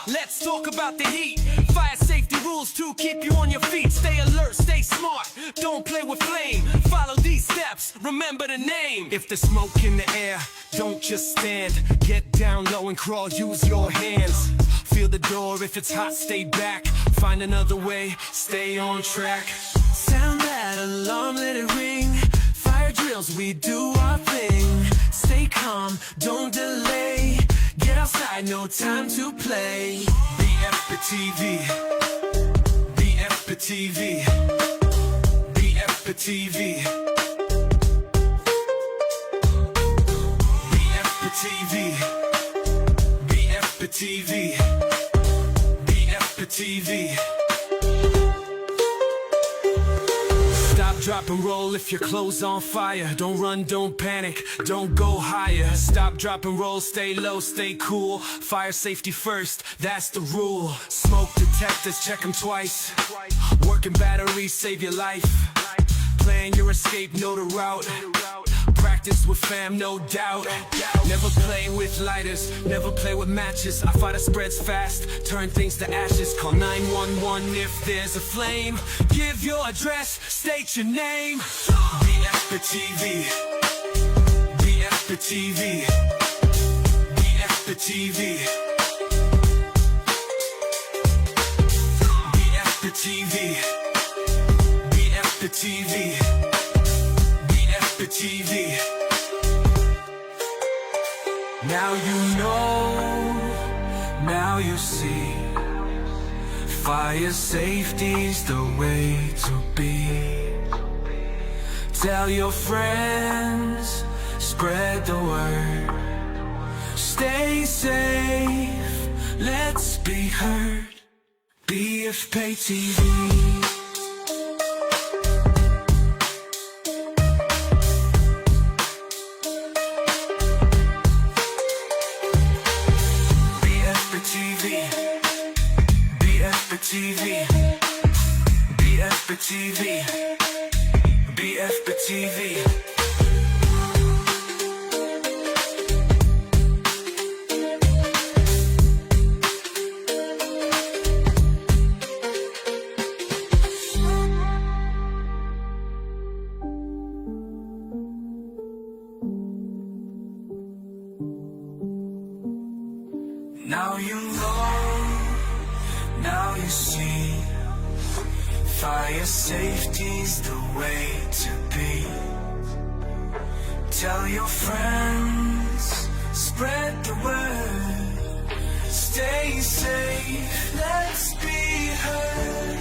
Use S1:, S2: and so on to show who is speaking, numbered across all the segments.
S1: Let's talk about the heat. Fire safety rules to keep you on your feet. Stay alert, stay smart, don't play with flame. Follow these steps, remember the name. If there's smoke in the air, don't just stand. Get down low and crawl, use your hands. Feel the door, if it's hot, stay back. Find another way, stay on track. Sound that alarm, let it ring. Fire drills, we do our thing. Stay calm, don't delay. Get outside, no time to play. BF the TV. BF the TV. BF the TV. BF the TV. BF the TV. BF the TV. Stop, drop, and roll if your clothes on fire. Don't run, don't panic, don't go higher. Stop, drop, and roll, stay low, stay cool. Fire safety first, that's the rule. Smoke detectors, check them twice. Working batteries, save your life. Plan your escape, know the route. Practice with fam, no doubt. Never play with lighters, never play with matches. A fire spreads fast, turn things to ashes. Call 911 if there's a flame. Give your address, state your name. BF the TV. BF the TV. BF the TV. BF the TV. BF the TV. BF the TV. Now you know, now you see. Fire safety's the way to be. Tell your friends, spread the word. Stay safe, let's be heard. BF Pay TV. TV, BF the TV, BF the TV. Now you know, now you see. Fire safety's the way to be. Tell your friends, spread the word. Stay safe, let's be heard.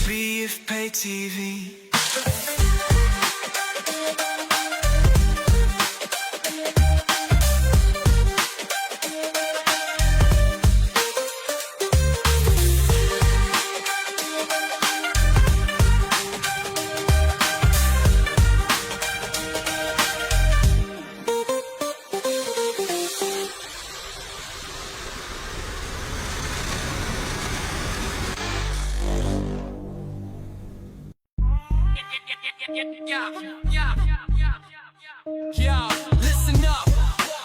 S1: BF Pay TV. Yo, listen up.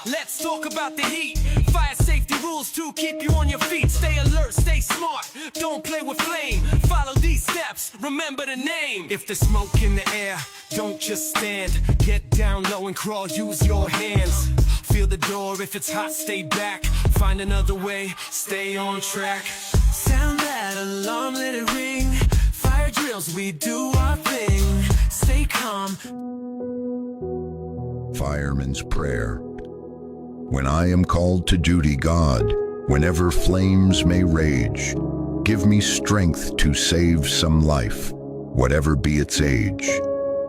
S1: Let's talk about the heat. Fire safety rules to keep you on your feet. Stay alert, stay smart, don't play with flame. Follow these steps, remember the name. If there's smoke in the air, don't just stand. Get down low and crawl, use your hands. Feel the door, if it's hot, stay back. Find another way, stay on track. Sound that alarm, let it ring. Fire drills, we do our thing. Stay calm.
S2: Fireman's Prayer. When I am called to duty, God, whenever flames may rage, give me strength to save some life, whatever be its age.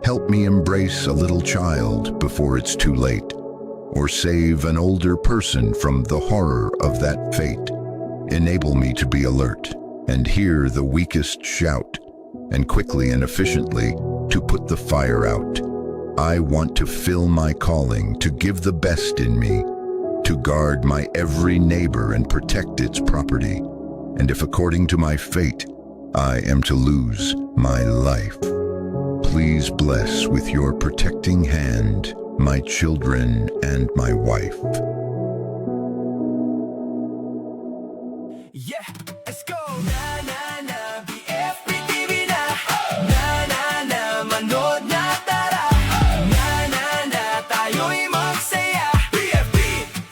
S2: Help me embrace a little child before it's too late, or save an older person from the horror of that fate. Enable me to be alert and hear the weakest shout, and quickly and efficiently to put the fire out. I want to fill my calling to give the best in me, to guard my every neighbor and protect its property. And if according to my fate, I am to lose my life, please bless with your protecting hand my children and my wife.
S1: Yeah, let's go! Na na na, BFP TV na! Na na na, manood na tara! Na na na, tayo'y magsaya! BFP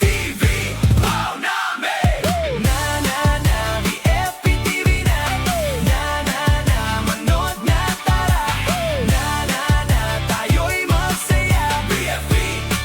S1: TV, wow namin! Na na na, BFP TV na! Na na na, manood na tara! Na na na, tayo'y magsaya! BFP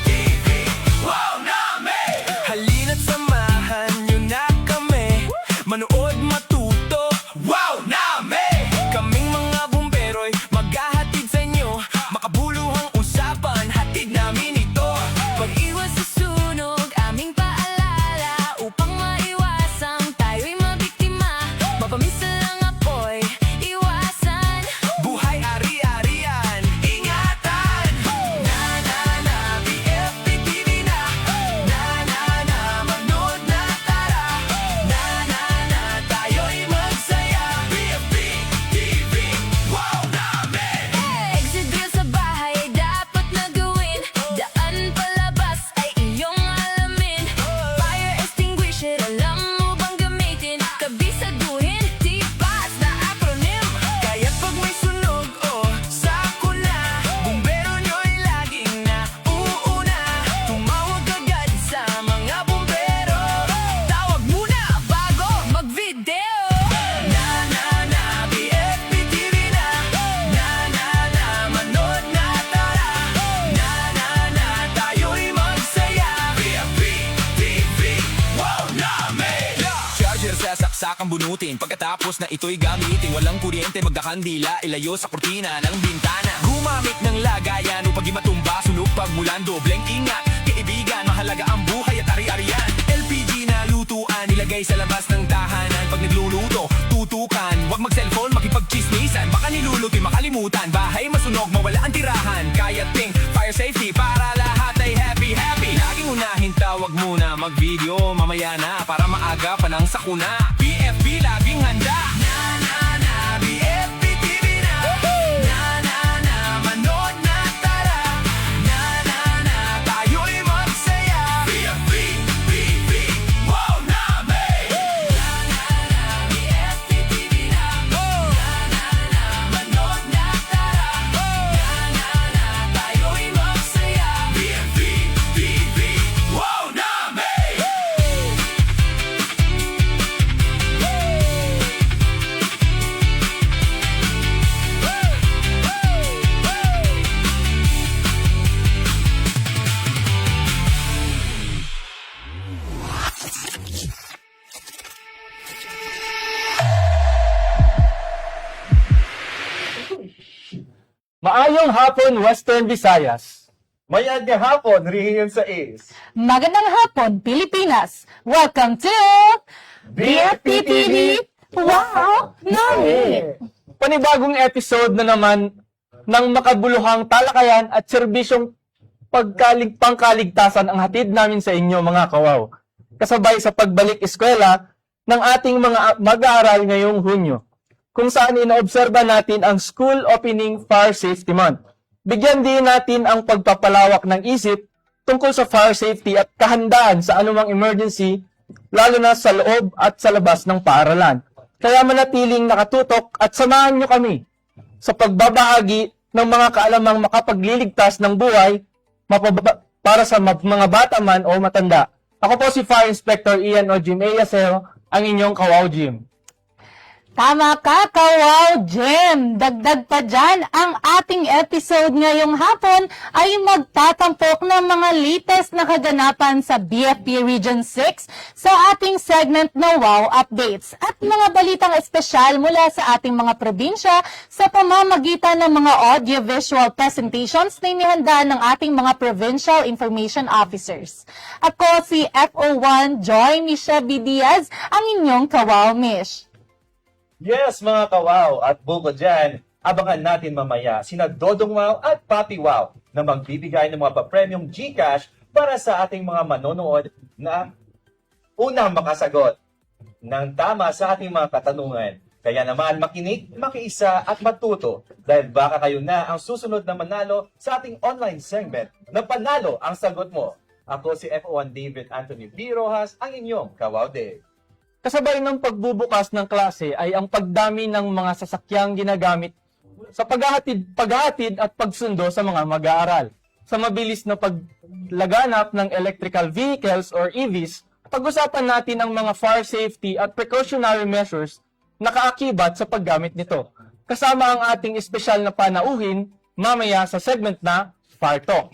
S1: TV, wow namin! Halina't samahan nyo na kami manood, matuto, wow namin! Kaming mga bumbero'y maghahatid sa inyo makabuluhang usapan, hatid namin ito.
S3: Pag-iwas sa sunog, aming paalala upang maiwasang tayo'y mabiktima. Mapamisa lang apoy, iwasan.
S1: Buhay ari-arian, ingatan! Na na na, BFP TV na! Na na na, manood na tara! Na na na, tayo'y magsaya! BFP TV, wow namin!
S3: Exit bill sa bahay ay dapat na gawin. Daan palabas ay iyong alamin. Fire extinguisher, alam mo bang gamitin? Kabisaduhin, tipas na acronym.
S1: Kaya pag may sunog o sakuna, bumbero nyo'y laging nauuna. Tumawag agad sa mga bumbero. Tawag muna
S3: Bago mag-video,
S1: na na na, BFP TV na! Na na na, manood na tara! Na na na, tayo'y magsaya! BFP TV, wow namin! Charger sa saksakang bunutin, pagkatapos na ito'y gamitin. Walang kuryente, magkakandila, ilayo sa kurtina ng bintana. Gumamit ng lagayan upang di matumba, sunog pagmulan, dobleng ingat. Kaibigan, mahalaga ang buhay at ari-arian. LPG na lutuan, ilagay sa labas ng tahanan. Pag nagluluto, tutukan, huwag mag-cellphone, makipag-chismisan. Baka niluluto'y makalimutan, bahay masunog, mawala ang tirahan. Kaya ting fire safety para lahat ay happy-happy. Laging unahin, tawag muna, mag-video, mamaya na, para maaga pa ng sakuna. BFP laging handa. Na na na, BFP TV na! Na na na, manood na tara! Na na na, tayo'y magsaya! BFP TV, wow namin! Na na na, BFP TV na! Na na na, manood na tara! Na na na, tayo'y magsaya! BFP TV, wow namin!
S4: Maayong hapon, Western Visayas.
S5: Mayagya hapon, Rihiyon sa Ace.
S6: Magandang hapon, Pilipinas! Welcome to BFP TV! Wow! Nami!
S4: Panibagong episode na naman ng makabuluhang talakayan at serbisyong pangkaligtasan ang hatid namin sa inyo, mga kawaw. Kasabay sa pagbalik eskwela ng ating mga mag-aaral ngayong Hunyo, kung saan inoobserba natin ang School Opening Fire Safety Month. Bigyan din natin ang pagpapalawak ng isip tungkol sa fire safety at kahandaan sa anumang emergency, lalo na sa loob at sa labas ng paaralan. Kaya manatiling nakatutok at samahan nyo kami sa pagbabahagi ng mga kaalamang makapagliligtas ng buhay para sa mga bata man o matanda. Ako po si Fire Inspector Ian o Jim Eyaseo, ang inyong Kawaw Jim.
S6: Tama ka, Kawaw Jem! Dagdag pa dyan, ang ating episode ngayong hapon ay magtatampok ng mga latest na kaganapan sa BFP Region 6 sa ating segment na Wow Updates at mga balitang espesyal mula sa ating mga probinsya sa pamamagitan ng mga audio-visual presentations na inihanda ng ating mga Provincial Information Officers. Ako si FO1 Joy Misha B. Diaz, ang inyong Kawaw Mish.
S5: Yes, mga kawaw, at buko dyan, abangan natin mamaya sina Dodong Wow at Papi Wow na magbibigay ng mga pa-premium GCash para sa ating mga manonood na unang makasagot ng tama sa ating mga katanungan. Kaya naman makinig, makiisa at matuto dahil baka kayo na ang susunod na manalo sa ating online segment na Panalo ang Sagot Mo. Ako si FO1 David Anthony B. Rojas, ang inyong Kawaw Dave.
S4: Kasabay ng pagbubukas ng klase ay ang pagdami ng mga sasakyang ginagamit sa paghahatid at pagsundo sa mga mag-aaral. Sa mabilis na paglaganap ng electrical vehicles or EVs, pag-usapan natin ang mga fire safety at precautionary measures na kaakibat sa paggamit nito. Kasama ang ating espesyal na panauhin mamaya sa segment na Fire Talk.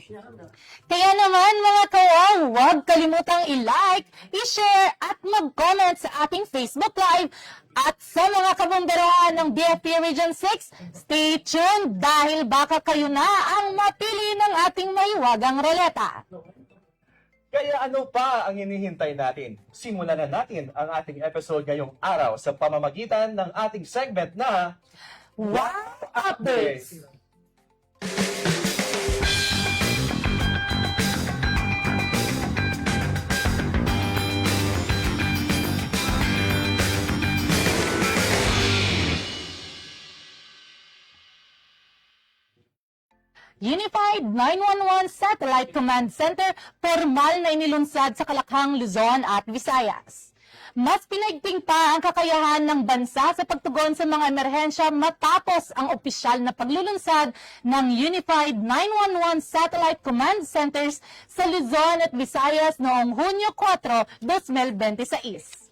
S6: Kaya naman mga kawaw, huwag kalimutang i-like, i-share at mag-comment sa ating Facebook Live. At sa mga kabunderohan ng BFP Region 6, stay tuned dahil baka kayo na ang mapili ng ating mahiwagang roleta.
S5: Kaya ano pa ang hinihintay natin? Simulan na natin ang ating episode ngayong araw sa pamamagitan ng ating segment na
S6: Wow Updates! Unified 911 Satellite Command Center formal na inilunsad sa Kalakhang, Luzon at Visayas. Mas pinaigting pa ang kakayahan ng bansa sa pagtugon sa mga emerhensya matapos ang opisyal na paglulunsad ng Unified 911 Satellite Command Centers sa Luzon at Visayas noong Hunyo 4, 2026.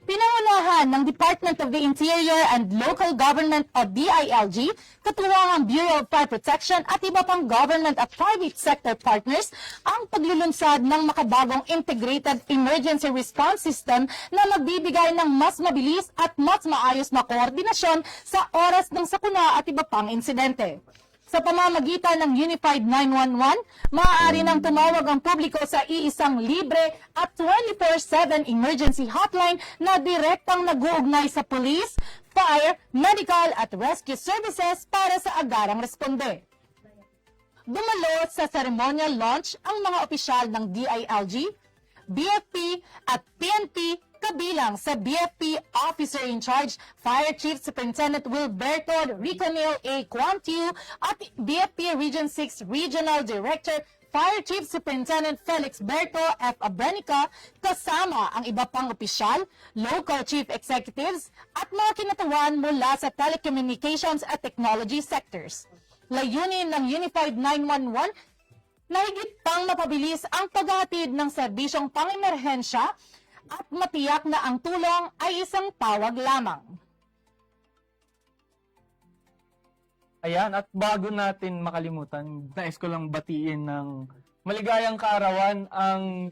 S6: Pinangunahan ng Department of the Interior and Local Government o DILG, katuwang ang Bureau of Fire Protection at iba pang government at private sector partners ang paglulunsad ng makabagong Integrated Emergency Response System na magbibigay ng mas mabilis at mas maayos na koordinasyon sa oras ng sakuna at iba pang insidente. Sa pamamagitan ng Unified 911, maaari nang tumawag ang publiko sa iisang libre at 24/7 emergency hotline na direktang nag-uugnay sa police, fire, medical at rescue services para sa agarang responde. Dumalo sa ceremonial launch ang mga opisyal ng DILG, BFP at PNP kabilang sa BFP Officer in Charge, Fire Chief Superintendent Wilberto Ricanil A. Quantiu at BFP Region 6 Regional Director, Fire Chief Superintendent Felix Berto F. Abrenica, kasama ang iba pang opisyal, local chief executives at mga kinatawan mula sa telecommunications at technology sectors. Layunin ng Unified 911 na higit pang mapabilis ang paghatid ng serbisyong pang-emerhensya at matiyak na ang tulong ay isang tawag lamang.
S4: Ayan, at bago natin makalimutan, nais ko lang batiin ng maligayang kaarawan ang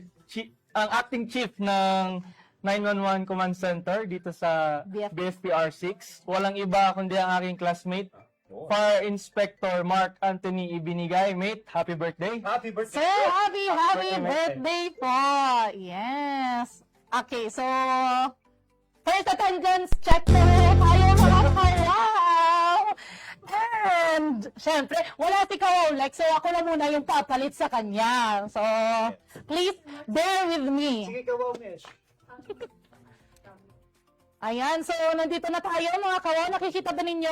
S4: acting chief ng 911 Command Center dito sa BFPR6. Walang iba kundi ang aking classmate, Fire Inspector Mark Anthony Ibinigay. Mate, happy birthday!
S5: Happy birthday!
S6: Sir, happy
S5: birthday.
S6: birthday po! Yes! Okay, so, first attendance check na tayo mga kawaw! And, syempre, wala si Kawaw Lex, so ako na muna yung papalit sa kanya. So, please, bear with me.
S5: Sige ka, Mesh.
S6: Ayan, so, nandito na tayo mga kawaw. Nakikita ba ninyo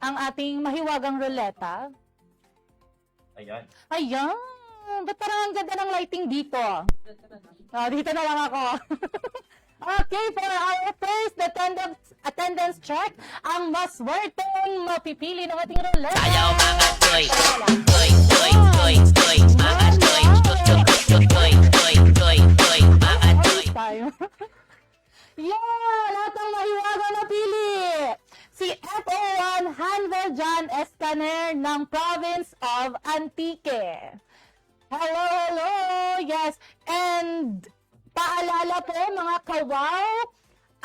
S6: ang ating mahiwagang ruleta?
S5: Ayan.
S6: Ayan! Ba't parang ang ganda ng lighting dito? Dito na lang ako. Okay, for our first attendance check, ang mas worthing mapipili ng ating roulette.
S7: Ayaw mga toy, toy, toy, toy, toy, mga toy, toy, toy, toy, toy, toy, mga toy.
S6: Tayo. Yeah, lahat ng mahiwagang napili. Si FO1 Hanvel John Escaner ng Province of Antique. Hello! Yes, and paalala po mga kawaw,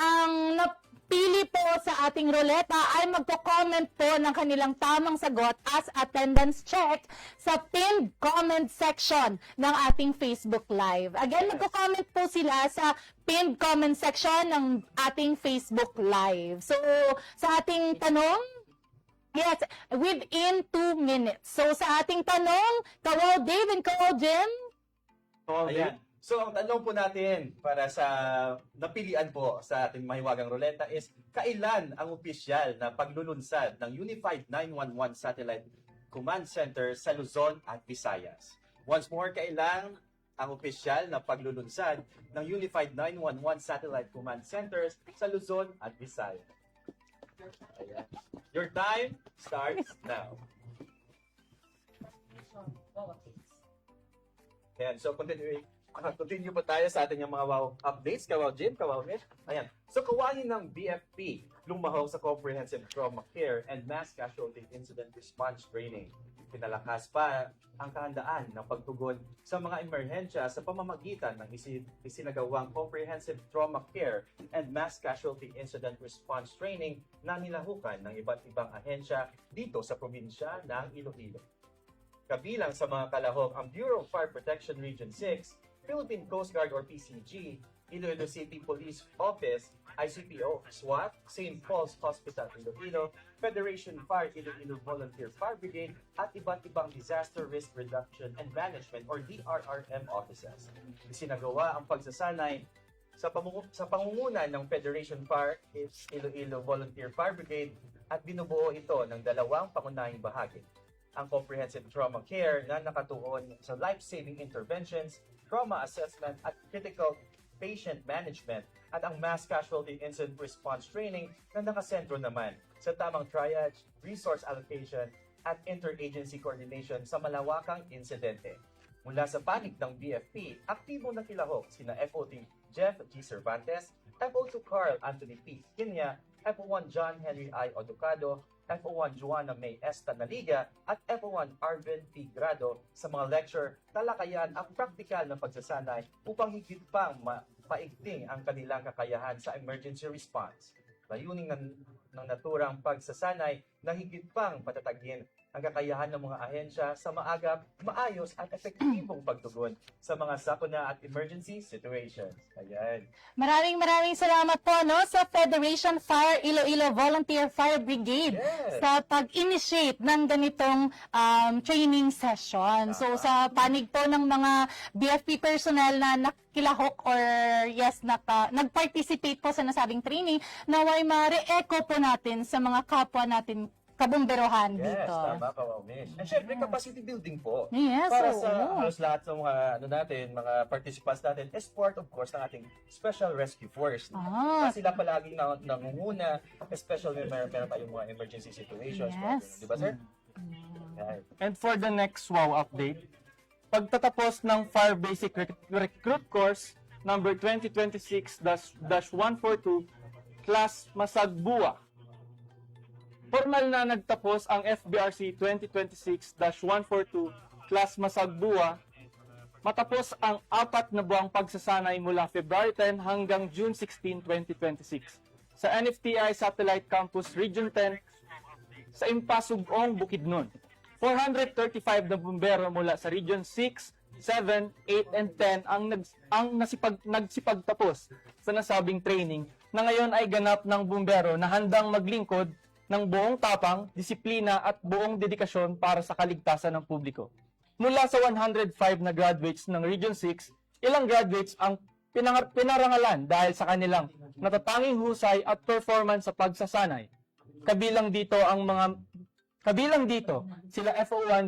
S6: ang napili po sa ating ruleta ay magko-comment po ng kanilang tamang sagot as attendance check sa pinned comment section ng ating Facebook Live. Again, magko-comment po sila sa pinned comment section ng ating Facebook Live. So, sa ating tanong, yes, within 2 minutes. So, sa ating tanong, Kawaw Dave and Kawaw Jim,
S5: Ayan. So, ang tanong po natin para sa napilian po sa ating mahiwagang ruleta is, kailan ang opisyal na paglulunsad ng Unified 911 Satellite Command Center sa Luzon at Visayas? Once more, kailan ang opisyal na paglulunsad ng Unified 911 Satellite Command Centers sa Luzon at Visayas. Ayan. Your time starts now. Ayan, so continue pa tayo sa ating mga wow updates. Kawaw Jim, Kawaw Mitch. Ayan. So kawain ng BFP, lumahok sa Comprehensive Trauma Care and Mass Casualty Incident Response Training. Pinalakas pa ang kahandaan ng pagtugon sa mga emerhensya sa pamamagitan ng isinagawang Comprehensive Trauma Care and Mass Casualty Incident Response Training na nilahukan ng iba't ibang ahensya dito sa probinsya ng Iloilo. Kabilang sa mga kalahok ang Bureau of Fire Protection Region 6, Philippine Coast Guard or PCG, Iloilo City Police Office, ICPO, SWAT, St. Paul's Hospital Iloilo, Federation Fire Iloilo Volunteer Fire Brigade, at iba't ibang Disaster Risk Reduction and Management or DRRM offices. Isinagawa ang pagsasanay sa pangunguna ng Federation Fire Iloilo Volunteer Fire Brigade at binubuo ito ng dalawang pangunahing bahagi. Ang Comprehensive Trauma Care na nakatuon sa life-saving interventions, trauma assessment at critical patient management at ang Mass Casualty Incident Response Training na nakasentro naman sa tamang triage, resource allocation at interagency coordination sa malawakang insidente. Mula sa panig ng BFP, aktibo na kilahok sina FOT Jeff G. Cervantes, FO2 Carl Anthony P. Kinya, FO1 John Henry I. Oducado, FO1 Joanna May S. Tanaliga at FO1 Arvin P. Grado sa mga lecture, talakayan ang praktikal na pagsasanay upang higit pang paigting ang kanilang kakayahan sa emergency response. Layunin ng naturang pagsasanay na higit pang patatagin ang kakayahan ng mga ahensya sa maagap, maayos at epektibong pagtugon sa mga sakuna at emergency situations. Ayan.
S6: Maraming salamat po sa Federation Fire Iloilo Volunteer Fire Brigade sa pag-initiate ng ganitong training session. So sa panig po ng mga BFP personnel na nakilahok or nag-participate po sa nasabing training, naway ma-re-echo po natin sa mga kapwa natin kabumberohan
S5: Yes,
S6: dito.
S5: tama ka, Mish. And syempre, capacity building po.
S6: Yes,
S5: Para
S6: oo.
S5: sa halos lahat ng mga participants natin, is part of course ng ating Special Rescue Force. Kasi sila palaging nangunguna, especially meron tayong mga emergency situations.
S6: Yes.
S5: Di ba, sir? Yan.
S4: And for the next WOW update, pagtatapos ng Fire Basic Recruit Course number 2026-142, Class Masagbua. Formal na nagtapos ang FBRC 2026-142 Class Masagbua matapos ang 4 na buwang pagsasanay mula February 10 hanggang June 16, 2026 sa NFTI Satellite Campus Region 10 sa Impasugong, Bukidnon. 435 na bumbero mula sa Region 6, 7, 8, and 10 ang nagsipagtapos sa nasabing training na ngayon ay ganap ng bumbero na handang maglingkod ng buong tapang, disiplina at buong dedikasyon para sa kaligtasan ng publiko. Mula sa 105 na graduates ng Region 6, ilang graduates ang pinarangalan dahil sa kanilang natatanging husay at performance sa pagsasanay. Kabilang dito sila FO1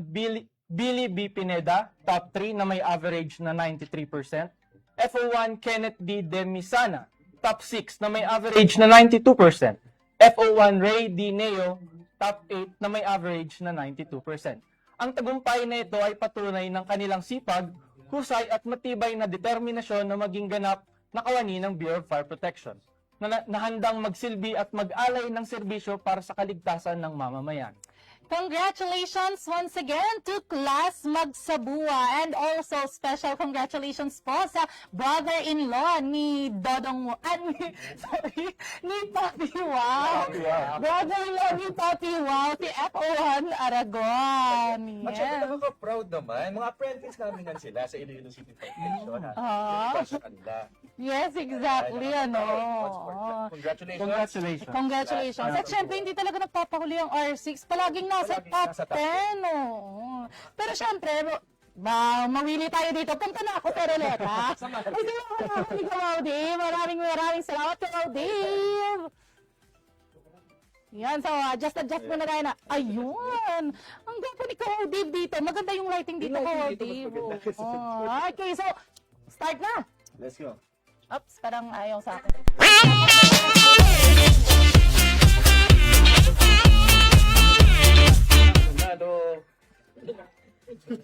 S4: Billy B. Pineda, top 3 na may average na 93%, FO1 Kenneth D. Demisana, top 6 na may average na 92%, FO1 Ray D. Neo, top 8 na may average na 92%. Ang tagumpay na ito ay patunay ng kanilang sipag, husay at matibay na determinasyon na maging ganap na kawani ng Bureau of Fire Protection, na handang magsilbi at mag-alay ng serbisyo para sa kaligtasan ng mamamayan.
S6: Congratulations once again to Class Magsabua, and also special congratulations po sa brother-in-law ni ni Papi Wow. Brother-in-law ni Papi Wow, si FO1 Aragon.
S5: At syempre,
S6: Yes.
S5: nakaka-proud naman. Mga apprentice namin yan sila sa Iloilo City Fire Station. Para sa kanila.
S6: Yes, exactly,
S5: Congratulations.
S4: Congratulations.
S6: Congratulations. At syempre, hindi talaga nagpapahuli ang R6. Palaging nasa
S5: Palaging
S6: top
S5: nasa top
S6: 10. Oo. Pero syempre, mawili tayo dito. Punta na ako, pero leta. Ay, Dave. Maraming salamat kay Dave. Yan, so adjust mo na tayo na. Ayun! Ang gwapo ni Kawaw Dave dito. Maganda yung lighting dito,
S5: Yung lighting
S6: Kawaw
S5: dito, mas
S6: Dave.
S5: maganda kasi sa
S6: Oh, okay, so start na.
S5: Let's go.
S6: Oops, parang ayaw sa akin.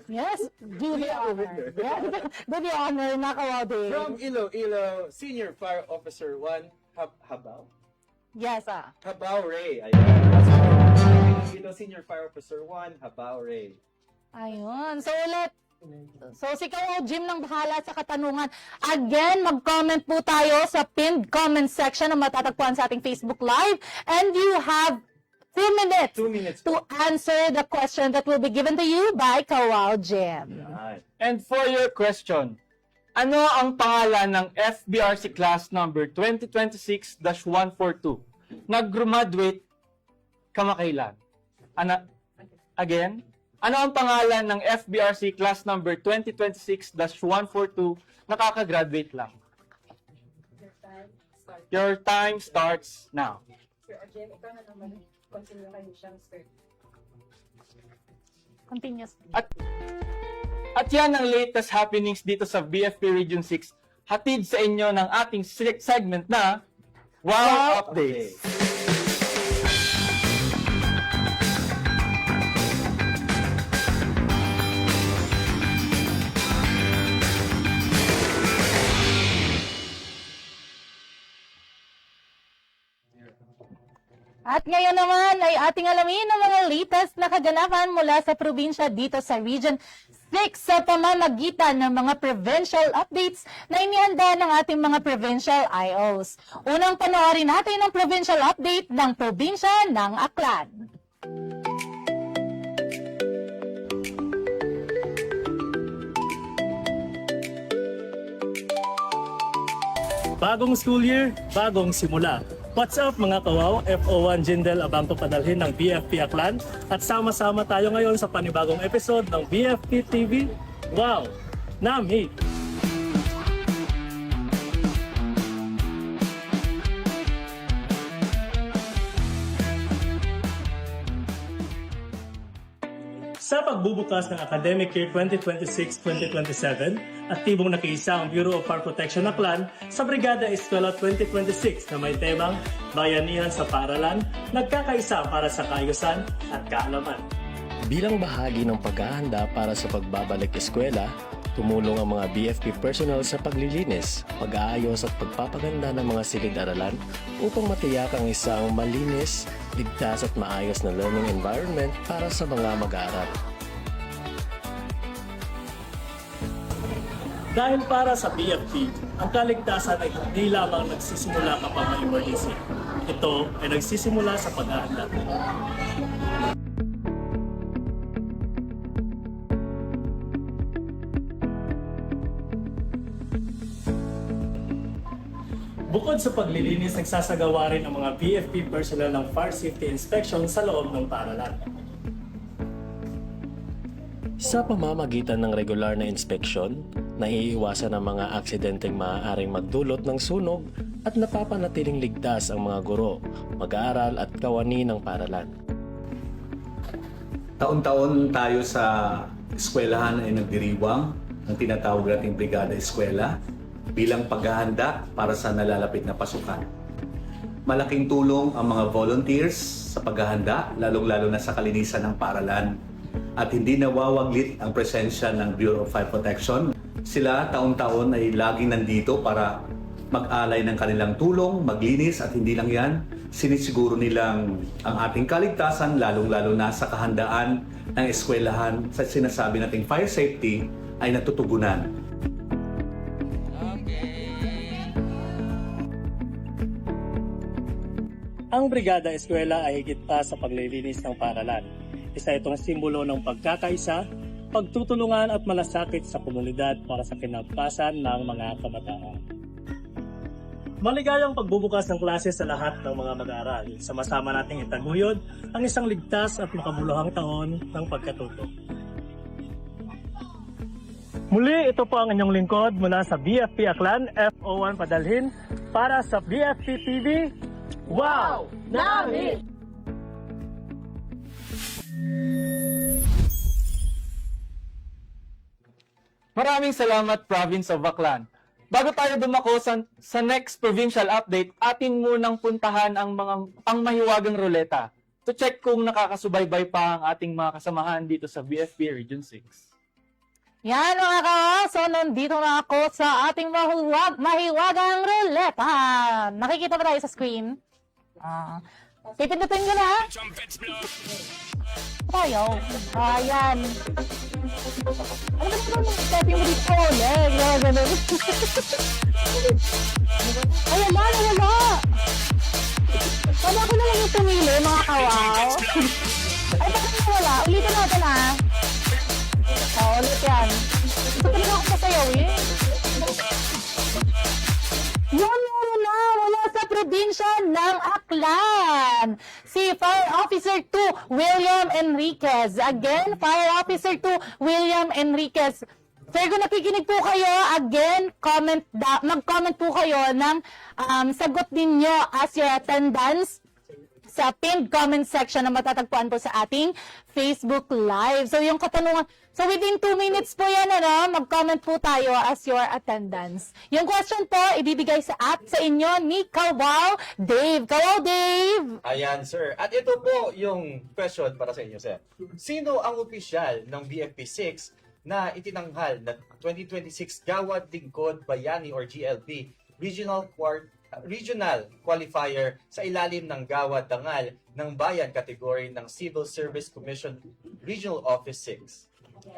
S6: Yes, do the honor. Yeah, do the honor na Kawaw Dave.
S4: From Iloilo, Senior Fire Officer 1, Habao?
S6: Yes,
S5: Habao Ray. Ayun. Iloilo Senior Fire Officer 1, Habao Ray.
S6: Ayun. So ulit, so si Kawaw Jim nang bahala sa katanungan. Again, mag-comment po tayo sa pinned comment section na matatagpuan sa ating Facebook Live. And you have 2 minutes,
S5: 2 minutes
S6: to answer the question that will be given to you by Kawaw Jim.
S5: Yan.
S4: And for your question, ano ang pangalan ng FBRC class number 2026-142? Nag-graduate kamakailan? Again? Ano ang pangalan ng FBRC class number 2026-142 nakaka-graduate lang? Your time starts now.
S6: Continuous.
S4: At yan ang latest happenings dito sa BFP Region 6. Hatid sa inyo ng ating segment na Wow Updates.
S6: At ngayon naman ay ating alamin ang mga latest na kaganapan mula sa probinsya dito sa Region 6 sa pamamagitan ng mga provincial updates na inihanda ng ating mga provincial IOs. Unang panoorin natin ang provincial update ng probinsya ng Aklan.
S8: Bagong school year, bagong simula. What's up mga kawaw? FO1 Jindel Abangco padalhin ng BFP Aklan at sama-sama tayo ngayon sa panibagong episode ng BFP TV. Wow! Nami! Sa pagbubukas ng academic year 2026-2027, aktibong nakiisa ang Bureau of Fire Protection Aklan sa Brigada Eskwela 2026 na may temang Bayanihan sa Paaralan, nagkakaisa para sa kaayusan at kaalaman.
S9: Bilang bahagi ng paghahanda para sa pagbabalik eskwela, tumulong ang mga BFP personnel sa paglilinis, pag-aayos at pagpapaganda ng mga silid-aralan upang matiyak ang isang malinis, ligtas at maayos na learning environment para sa mga mag-aaral.
S8: Dahil para sa BFP, ang kaligtasan ay hindi lamang nagsisimula kapag may emergency. Ito ay nagsisimula sa paghahanda. Bukod sa paglilinis, nagsasagawa rin ang mga BFP personnel ng fire safety inspection sa loob ng paaralan.
S9: Sa pamamagitan ng regular na inspeksyon, naiiwasan ang mga aksidenteng maaaring magdulot ng sunog at napapanatiling ligtas ang mga guro, mag-aaral at kawani ng paaralan.
S10: Taon-taon tayo sa eskwelahan ay nagdiriwang ng tinatawag nating Brigada Eskwela bilang paghahanda para sa nalalapit na pasukan. Malaking tulong ang mga volunteers sa paghahanda, lalong-lalo na sa kalinisan ng paaralan. At hindi nawawaglit ang presensya ng Bureau of Fire Protection. Sila taon-taon ay laging nandito para mag-alay ng kanilang tulong, maglinis at hindi lang yan, sinisiguro nilang ang ating kaligtasan, lalong-lalo na sa kahandaan ng eskwelahan sa sinasabi nating fire safety ay natutugunan.
S8: Ang Brigada Eskwela ay higit pa sa paglilinis ng paaralan. Isa itong simbolo ng pagkakaisa, pagtutulungan at malasakit sa komunidad para sa kinabukasan ng mga kabataan. Maligayang pagbubukas ng klase sa lahat ng mga mag-aaral. Sama-sama nating itaguyod ang isang ligtas at makabuluhang taon ng pagkatuto. Muli, ito po ang inyong lingkod mula sa BFP Aklan, FO1 Padalhin, para sa BFP TV. Wow! Nami!
S4: Maraming salamat, Province of Baclan. Bago tayo dumako sa next provincial update, atin munang puntahan ang mga pangmahiwagang ruleta to check kung nakakasubaybay pa ang ating mga kasamahan dito sa BFP Region 6.
S6: Yan mga kawaw, so nandito na ako sa ating mahiwagang ruleta. Nakikita ba tayo sa screen? Pipindutin ko na. Tayo. Ayan. Ano ba naman yung setting mo dito? Ganun. Ay, wala. Wala ko na lang yung tumili, mga kawaw. Ay, bakit na wala? Ulitin natin ulit yan. Gusto ko na ako pasayawin. Yan wala sa probinsya ng Aklan. Si Fire Officer 2, William Enriquez. Again, Fire Officer 2, William Enriquez. Sir, kung nakikinig po kayo, again, mag-comment po kayo ng sagot ninyo as your attendance sa pinned comment section na matatagpuan po sa ating Facebook Live. So, yung katanungan, so within 2 minutes po yan, mag-comment po tayo as your attendance. Yung question po, ibibigay sa inyo ni Kawaw Dave. Kawaw Dave!
S5: Ayan, sir. At ito po yung question para sa inyo, sir. Sino ang opisyal ng BFP6 na itinanghal na 2026 Gawad Lingkod Bayani or GLB Regional Qualifier sa ilalim ng Gawad Dangal ng Bayan category ng Civil Service Commission Regional Office 6.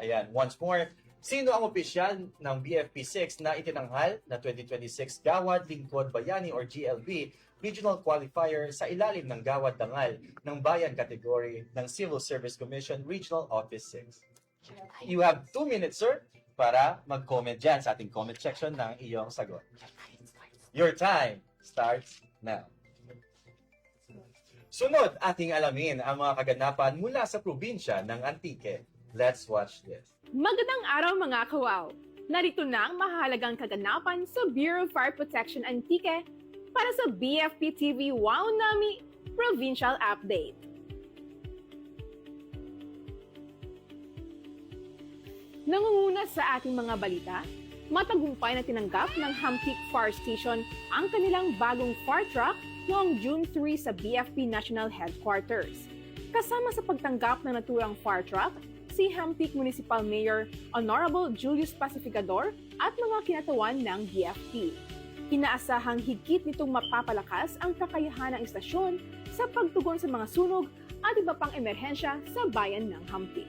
S5: Ayan, once more, sino ang opisyal ng BFP6 na itinanghal na 2026 Gawad Lingkod Bayani or GLB Regional Qualifier sa ilalim ng Gawad Dangal ng Bayan category ng Civil Service Commission Regional Office 6? You have 2 minutes, sir, para mag-comment dyan sa ating comment section ng iyong sagot. Your time starts now. Sunod, ating alamin ang mga kaganapan mula sa probinsya ng Antique. Let's watch this.
S11: Magandang araw mga kawaw! Narito na ang mahalagang kaganapan sa Bureau of Fire Protection Antique para sa BFP TV Wow Nami Provincial Update. Nangunguna sa ating mga balita, matagumpay na tinanggap ng Hampik Fire Station ang kanilang bagong fire truck noong June 3 sa BFP National Headquarters. Kasama sa pagtanggap ng naturang fire truck, si Hampik Municipal Mayor Honorable Julius Pacificador at mga kinatawan ng BFP. Inaasahang higit nitong mapapalakas ang kakayahan ng istasyon sa pagtugon sa mga sunog at iba pang emerhensya sa bayan ng Hampik.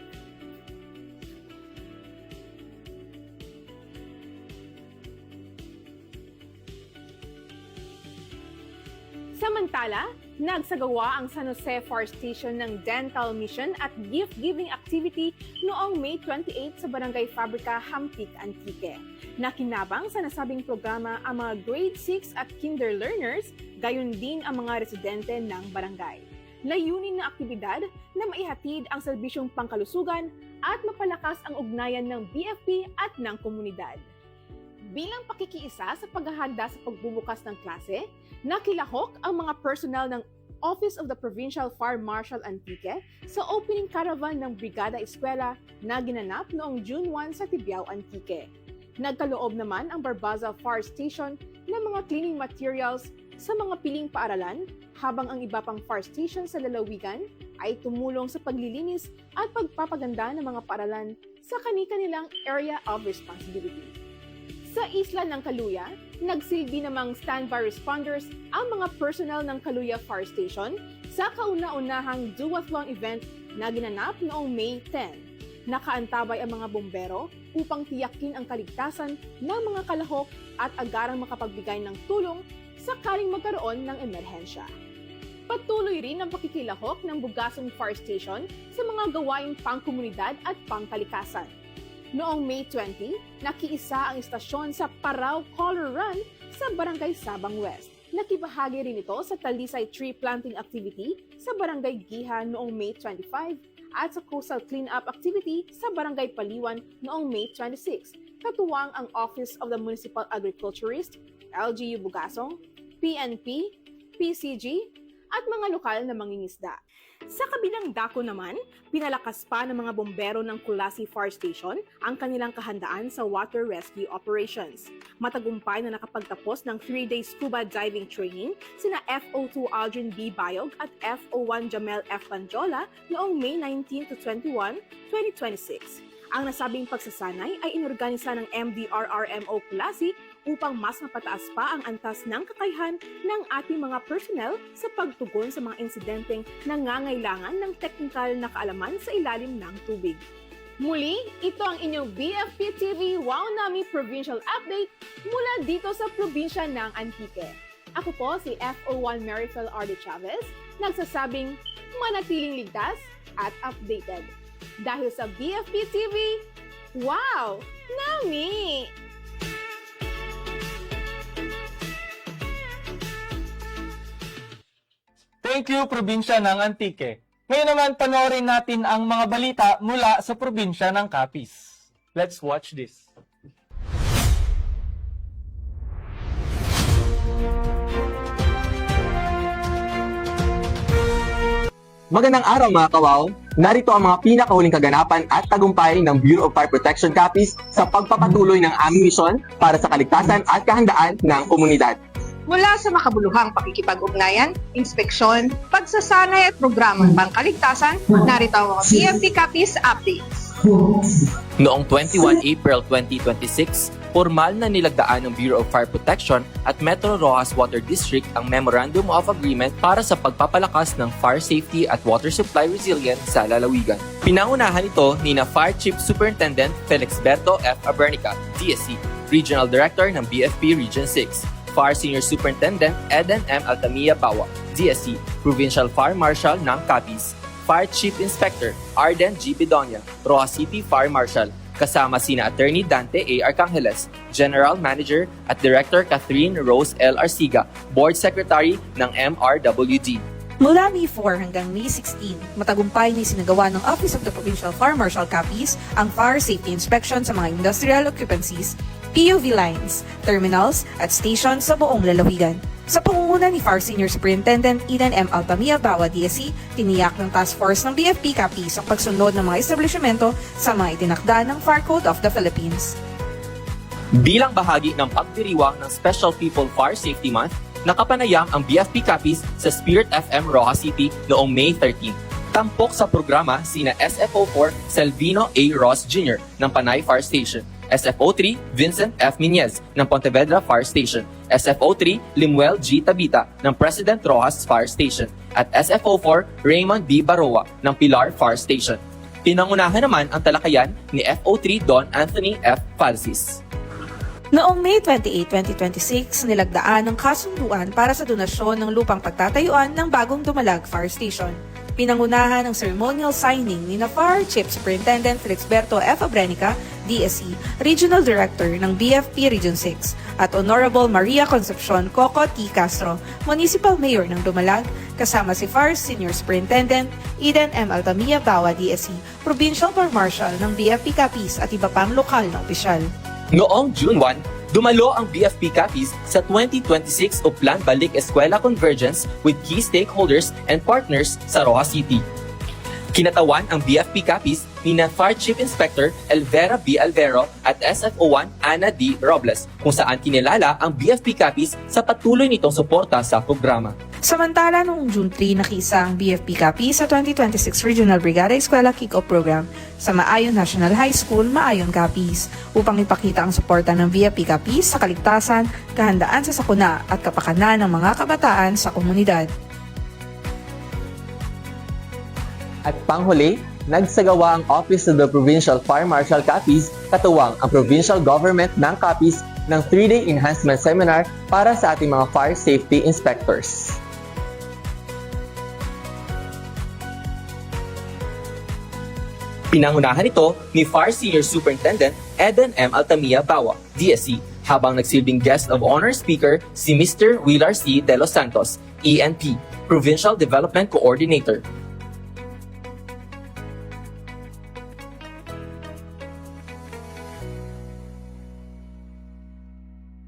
S11: Samantala, nagsagawa ang San Jose Fire Station ng dental mission at gift-giving activity noong May 28 sa Barangay Fabrica, Hampik, Antique. Nakinabang sa nasabing programa ang mga grade 6 at kinder learners, gayon din ang mga residente ng barangay. Layunin ng aktibidad na maihatid ang serbisyong pangkalusugan at mapalakas ang ugnayan ng BFP at ng komunidad. Bilang pakikiisa sa paghahanda sa pagbubukas ng klase, nakilahok ang mga personal ng Office of the Provincial Fire Marshal Antique sa opening caravan ng Brigada Eskwela na ginanap noong June 1 sa Tibiao, Antique. Nagkaloob naman ang Barbaza Fire Station ng mga cleaning materials sa mga piling paaralan, habang ang iba pang fire station sa lalawigan ay tumulong sa paglilinis at pagpapaganda ng mga paaralan sa kani-kanilang area of responsibility. Sa isla ng Kaluya, nagsilbi namang standby responders ang mga personnel ng Kaluya Fire Station sa kauna-unahang duathlon event na ginanap noong May 10. Nakaantabay ang mga bombero upang tiyakin ang kaligtasan ng mga kalahok at agarang makapagbigay ng tulong sakaling magkaroon ng emerhensya. Patuloy rin ang pakikilahok ng Bugasong Fire Station sa mga gawaing pangkomunidad at pangkalikasan. Noong May 20, nakiisa ang istasyon sa Paraw Color Run sa Barangay Sabang West. Nakibahagi rin ito sa Talisay Tree Planting Activity sa Barangay Giha noong May 25 at sa Coastal Cleanup Activity sa Barangay Paliwan noong May 26. Katuwang ang Office of the Municipal Agriculturist, LGU Bugasong, PNP, PCG, at mga lokal na mangingisda. Sa kabilang dako naman, pinalakas pa ng mga bombero ng Kulasi Fire Station ang kanilang kahandaan sa water rescue operations. Matagumpay na nakapagtapos ng 3-day scuba diving training sina FO2 Aldrin B. Bayog at FO1 Jamel F. Panjola noong May 19 to 21, 2026. Ang nasabing pagsasanay ay inorganisa ng MDRRMO Kulasi upang mas mapataas pa ang antas ng kakayahan ng ating mga personnel sa pagtugon sa mga insidenteng nangangailangan ng teknikal na kaalaman sa ilalim ng tubig. Muli, ito ang inyong BFP TV Wow Nami Provincial Update mula dito sa probinsya ng Antique. Ako po si FO1 Marifel Arde Chavez, nagsasabing manatiling ligtas at updated. Dahil sa BFP TV, wow! Nami!
S4: Thank you, probinsya ng Antique. Ngayon naman, panoorin natin ang mga balita mula sa probinsya ng Capiz. Let's watch this.
S12: Magandang araw mga kawaw! Narito ang mga pinakahuling kaganapan at tagumpay ng Bureau of Fire Protection Capiz sa pagpapatuloy ng aming misyon para sa kaligtasan at kahandaan ng komunidad.
S13: Mula sa makabuluhang pakikipag-ugnayan, inspeksyon, pagsasanay at programang pangkaligtasan, narito ang mga BFP Capiz updates.
S14: Noong 21 April 2026, formal na nilagdaan ng Bureau of Fire Protection at Metro Rojas Water District ang Memorandum of Agreement para sa pagpapalakas ng fire safety at water supply resilience sa lalawigan. Pinangunahan ito ni na Fire Chief Superintendent Felixberto F. Abernica, DSC, Regional Director ng BFP Region 6, Fire Senior Superintendent Eden M. Altamia Bawa, DSC, Provincial Fire Marshal ng Capiz, Fire Chief Inspector Arden G. Bedonia, Rojas City Fire Marshal, kasama sina Attorney Dante A. Arcangeles, General Manager at Director Catherine Rose L. Arsiga, Board Secretary ng MRWD.
S13: Mula May 4 hanggang May 16, matagumpay na isinagawa ng Office of the Provincial Fire Marshal Capiz ang fire safety inspection sa mga industrial occupancies, PUV lines, terminals at stations sa buong lalawigan. Sa pangunguna ni Fire Senior Superintendent Eden M. Altamia Bawa, DSC, tiniyak ng Task Force ng BFP Capiz ang pagsunod ng mga establishmento sa mga itinakda ng Fire Code of the Philippines.
S14: Bilang bahagi ng pagdiriwang ng Special People Fire Safety Month, nakapanayam ang BFP Capiz sa Spirit FM Rojas City noong May 13. Tampok sa programa sina SFO4 Selvino A. Ross Jr. ng Panay Fire Station, SFO3 Vincent F. Minez ng Pontevedra Fire Station, SFO3 Limuel G. Tabita ng President Rojas Fire Station, at SFO4 Raymond B. Baroa ng Pilar Fire Station. Pinangunahan naman ang talakayan ni FO3 Don Anthony F. Falsis.
S13: Noong May 28, 2026, nilagdaan ng kasunduan para sa donasyon ng lupang pagtatayuan ng bagong Dumalag Fire Station. Pinangunahan ng ceremonial signing ni na Fire Chief Superintendent Felixberto F. Abernica, DSC, Regional Director ng BFP Region 6, at Honorable Maria Concepcion Coco T. Castro, Municipal Mayor ng Dumalag, kasama si Fire Senior Superintendent Eden M. Altamia Bawa, DSC, Provincial Fire Marshal ng BFP Capiz at iba pang lokal na opisyal.
S14: Noong June 1, dumalo ang BFP Capiz sa 2026 Uplan Balik Eskwela Convergence with key stakeholders and partners sa Rojas City. Kinatawan ang BFP Capiz ni na Fire Chief Inspector Elvera B. Alvero at SFO1 Ana D. Robles, kung saan kinilala ang BFP Capiz sa patuloy nitong suporta sa programa.
S13: Samantala, noong June 3, nakisa ang BFP Capiz sa 2026 Regional Brigada Eskwela Kick-Off Program sa Maayon National High School, Maayon Capiz, upang ipakita ang suporta ng BFP Capiz sa kaligtasan, kahandaan sa sakuna at kapakanan ng mga kabataan sa komunidad.
S12: At panghuli, nagsagawa ang Office of the Provincial Fire Marshal Capiz, katuwang ang Provincial Government ng Capiz ng 3-day enhancement seminar para sa ating mga fire safety inspectors.
S14: Pinangunahan ito ni Fire Senior Superintendent Eden M. Altamia Bawa, DSC, habang nagsilbing guest of honor speaker si Mr. Willar C. De Los Santos, ENP, Provincial Development Coordinator.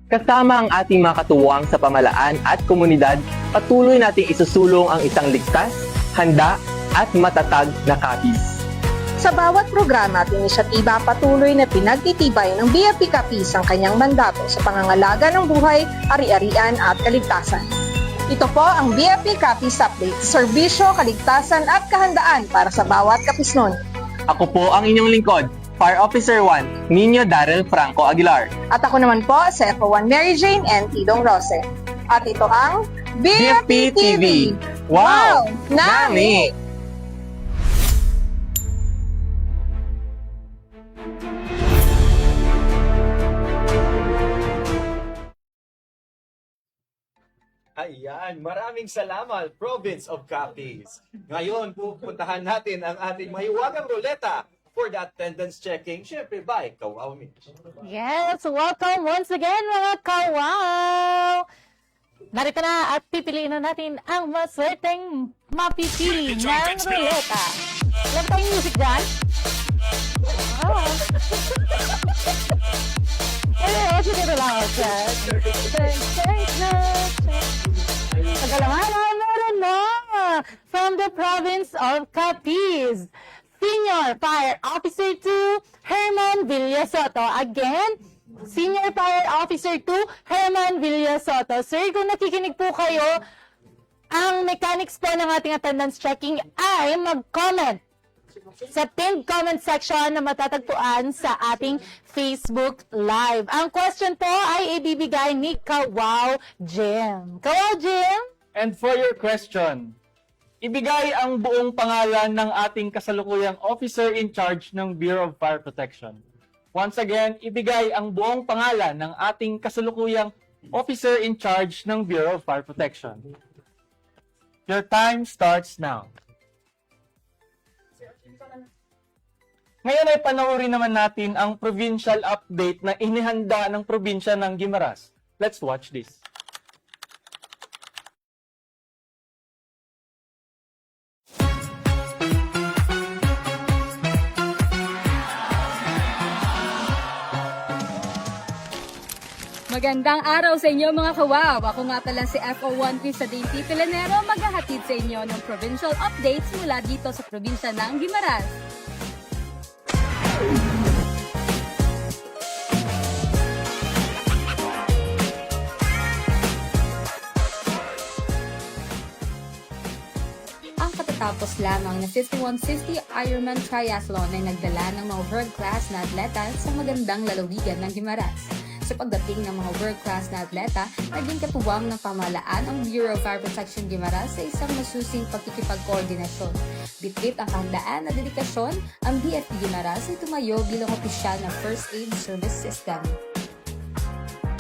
S12: Kasama ang ating mga katuwang sa pamalaan at komunidad, patuloy nating isusulong ang isang ligtas, handa at matatag na copies.
S13: Sa bawat programa at inisyatiba, patuloy na pinagtitibay ng BFP Capiz ang kanyang mandato sa pangangalaga ng buhay, ari-arian at kaligtasan. Ito po ang BFP Capiz Update, serbisyo, kaligtasan at kahandaan para sa bawat Kapisnon.
S12: Ako po ang inyong lingkod, Fire Officer 1, Nino Darrell Franco Aguilar.
S13: At ako naman po, sa FO1 Mary Jane N. Tidong Rose. At ito ang BFP TV.
S12: Wow! Nami!
S5: Ayan, maraming salamat, Province of Capiz. Ngayon, pupuntahan natin ang ating mahiwagang ruleta for the attendance checking. Siyempre, by Kawaw Mitch.
S6: Yes, welcome once again mga kawaw! Narito na at pipiliin na natin ang maswerteng mapipili ng ruleta. Alam tayong music dyan? Wow! Eh, sige na lang ako. Kagalaman, meron na! From the province of Capiz, Senior Fire Officer 2, Herman Villasoto. Again, Senior Fire Officer 2, Herman Villasoto. Sir, kung nakikinig po kayo, ang mechanics po ng ating attendance checking ay mag-comment sa pinned comment section na matatagpuan sa ating Facebook Live. Ang question po ay ibibigay ni Kawaw Jim. Kawaw Jim?
S4: And for your question, ibigay ang buong pangalan ng ating kasalukuyang officer in charge ng Bureau of Fire Protection. Once again, ibigay ang buong pangalan ng ating kasalukuyang officer in charge ng Bureau of Fire Protection. Your time starts now. Ngayon ay panoorin naman natin ang provincial update na inihanda ng probinsya ng Guimaras. Let's watch this.
S15: Magandang araw sa inyo mga kawaw! Ako nga pala si FO1 Crisadine P. Pilanero, maghahatid sa inyo ng provincial updates mula dito sa probinsya ng Guimaras. Ang katatapos lamang na 5150 Ironman Triathlon ay nagdala ng mga world-class na atleta sa magandang lalawigan ng Guimaras. Sa pagdating ng mga world-class na atleta, naging katuwang ng pamahalaan ang Bureau of Fire Protection Guimaras sa isang masusing pagkikipagkoordinasyon. Bitbit ang kahandaan na dedikasyon, ang BFP Guimaras ay tumayo bilang opisyal ng First Aid Service System.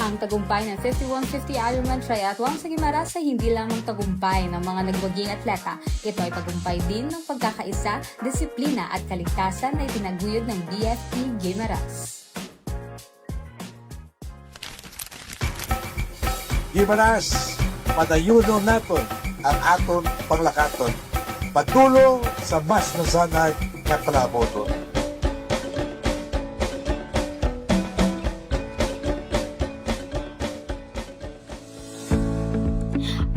S15: Ang tagumpay ng 5150 Ironman Triathlon sa Guimaras ay hindi lamang tagumpay ng mga nagwaging atleta. Ito ay tagumpay din ng pagkakaisa, disiplina at kaligtasan na itinaguyod ng BFP Guimaras.
S16: Guimaras, padayuno naton ang aton panglakaton. Patulong sa mas nasanay nga palaboto.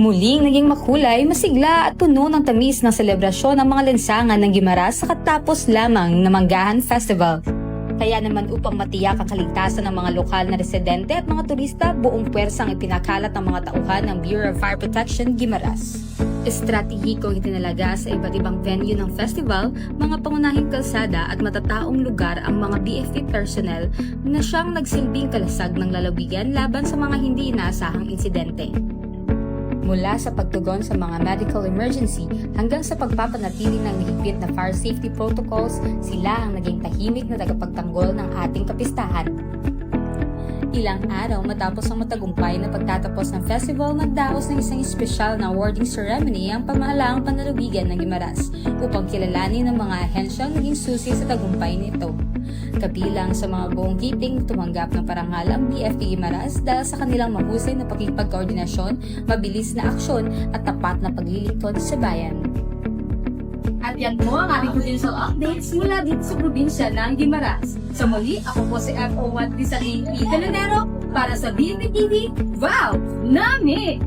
S15: Muling naging makulay, masigla at puno ng tamis ng selebrasyon ng mga lansangan ng Guimaras sa katapos lamang na Manggahan Festival. Kaya naman upang matiyak ang kaligtasan ng mga lokal na residente at mga turista, buong puwersang ipinakalat ng mga tauhan ng Bureau of Fire Protection Guimaras. Estratehikong itinalaga sa iba't ibang venue ng festival, mga pangunahing kalsada at matataong lugar ang mga BFP personnel na siyang nagsilbing kalasag ng lalawigan laban sa mga hindi inaasahang insidente. Mula sa pagtugon sa mga medical emergency hanggang sa pagpapanatili ng higpit na fire safety protocols, sila ang naging tahimik na tagapagtanggol ng ating kapistahan. Ilang araw matapos ang matagumpay na pagtatapos ng festival, nagdaos ng isang espesyal na awarding ceremony ang pamahalaang panlalawigan ng Guimaras upang kilalanin ng mga ahensyang naging susi sa tagumpay nito. Kabilang sa mga buong giping tumanggap ng parangal ang BFP Guimaras dahil sa kanilang mahusay na pakikipagkoordinasyon, mabilis na aksyon at tapat na paglilingkod sa bayan. At yan po ang ating provincial updates mula dito sa probinsya ng Guimaras. Sa muli, ako po si FO1 Crisadine P. Pilanero para sa BFP TV. Wow! Nami!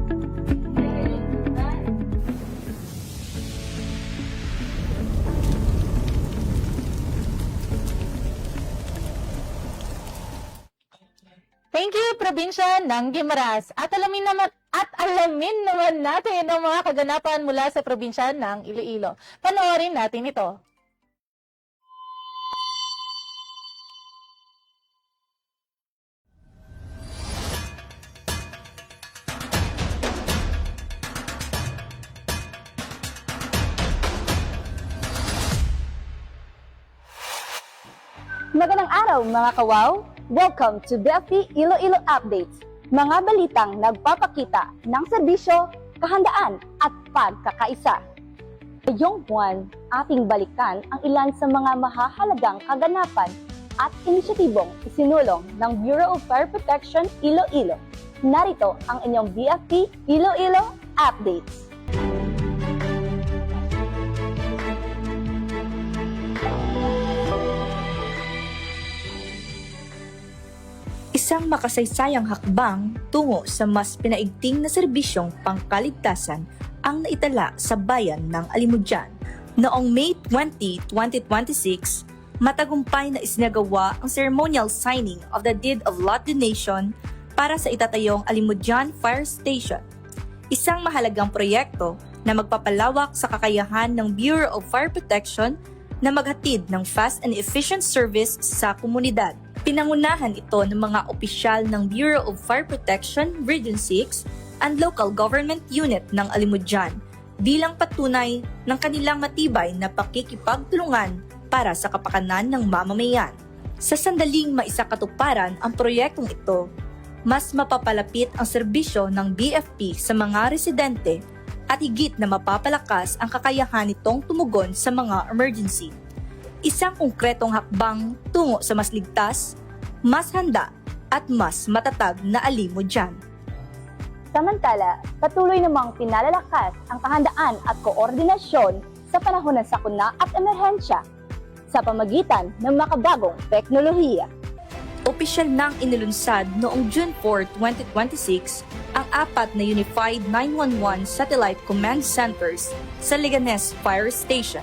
S6: Thank you, Probinsya ng Guimaras. At alamin naman natin ang mga kaganapan mula sa probinsya ng Iloilo. Panoorin natin ito.
S17: Magandang araw mga kawaw! Welcome to BFP Iloilo Updates, mga balitang nagpapakita ng serbisyo, kahandaan at pagkakaisa. Ngayong buwan, ating balikan ang ilan sa mga mahahalagang kaganapan at inisyatibong isinulong ng Bureau of Fire Protection Iloilo. Narito ang inyong BFP Iloilo Updates.
S13: Isang makasaysayang hakbang tungo sa mas pinaigting na serbisyong pangkaligtasan ang naitala sa bayan ng Alimudyan. Noong May 20, 2026, matagumpay na isinagawa ang ceremonial signing of the Deed of Lot Donation para sa itatayong Alimudyan Fire Station. Isang mahalagang proyekto na magpapalawak sa kakayahan ng Bureau of Fire Protection na maghatid ng fast and efficient service sa komunidad. Pinangunahan ito ng mga opisyal ng Bureau of Fire Protection Region 6 and Local Government Unit ng Alimudyan bilang patunay ng kanilang matibay na pakikipagtulungan para sa kapakanan ng mamamayan. Sa sandaling maisakatuparan ang proyektong ito, mas mapapalapit ang serbisyo ng BFP sa mga residente at higit na mapapalakas ang kakayahan nitong tumugon sa mga emergency. Isang konkretong hakbang tungo sa mas ligtas, mas handa at mas matatag na Alimudyan.
S17: Samantala, patuloy namang pinalalakas ang kahandaan at koordinasyon sa panahon ng sakuna at emerhensya sa pamagitan ng makabagong teknolohiya.
S13: Opisyal nang inilunsad noong June 4, 2026 ang 4 na Unified 911 Satellite Command Centers sa Leganes Fire Station.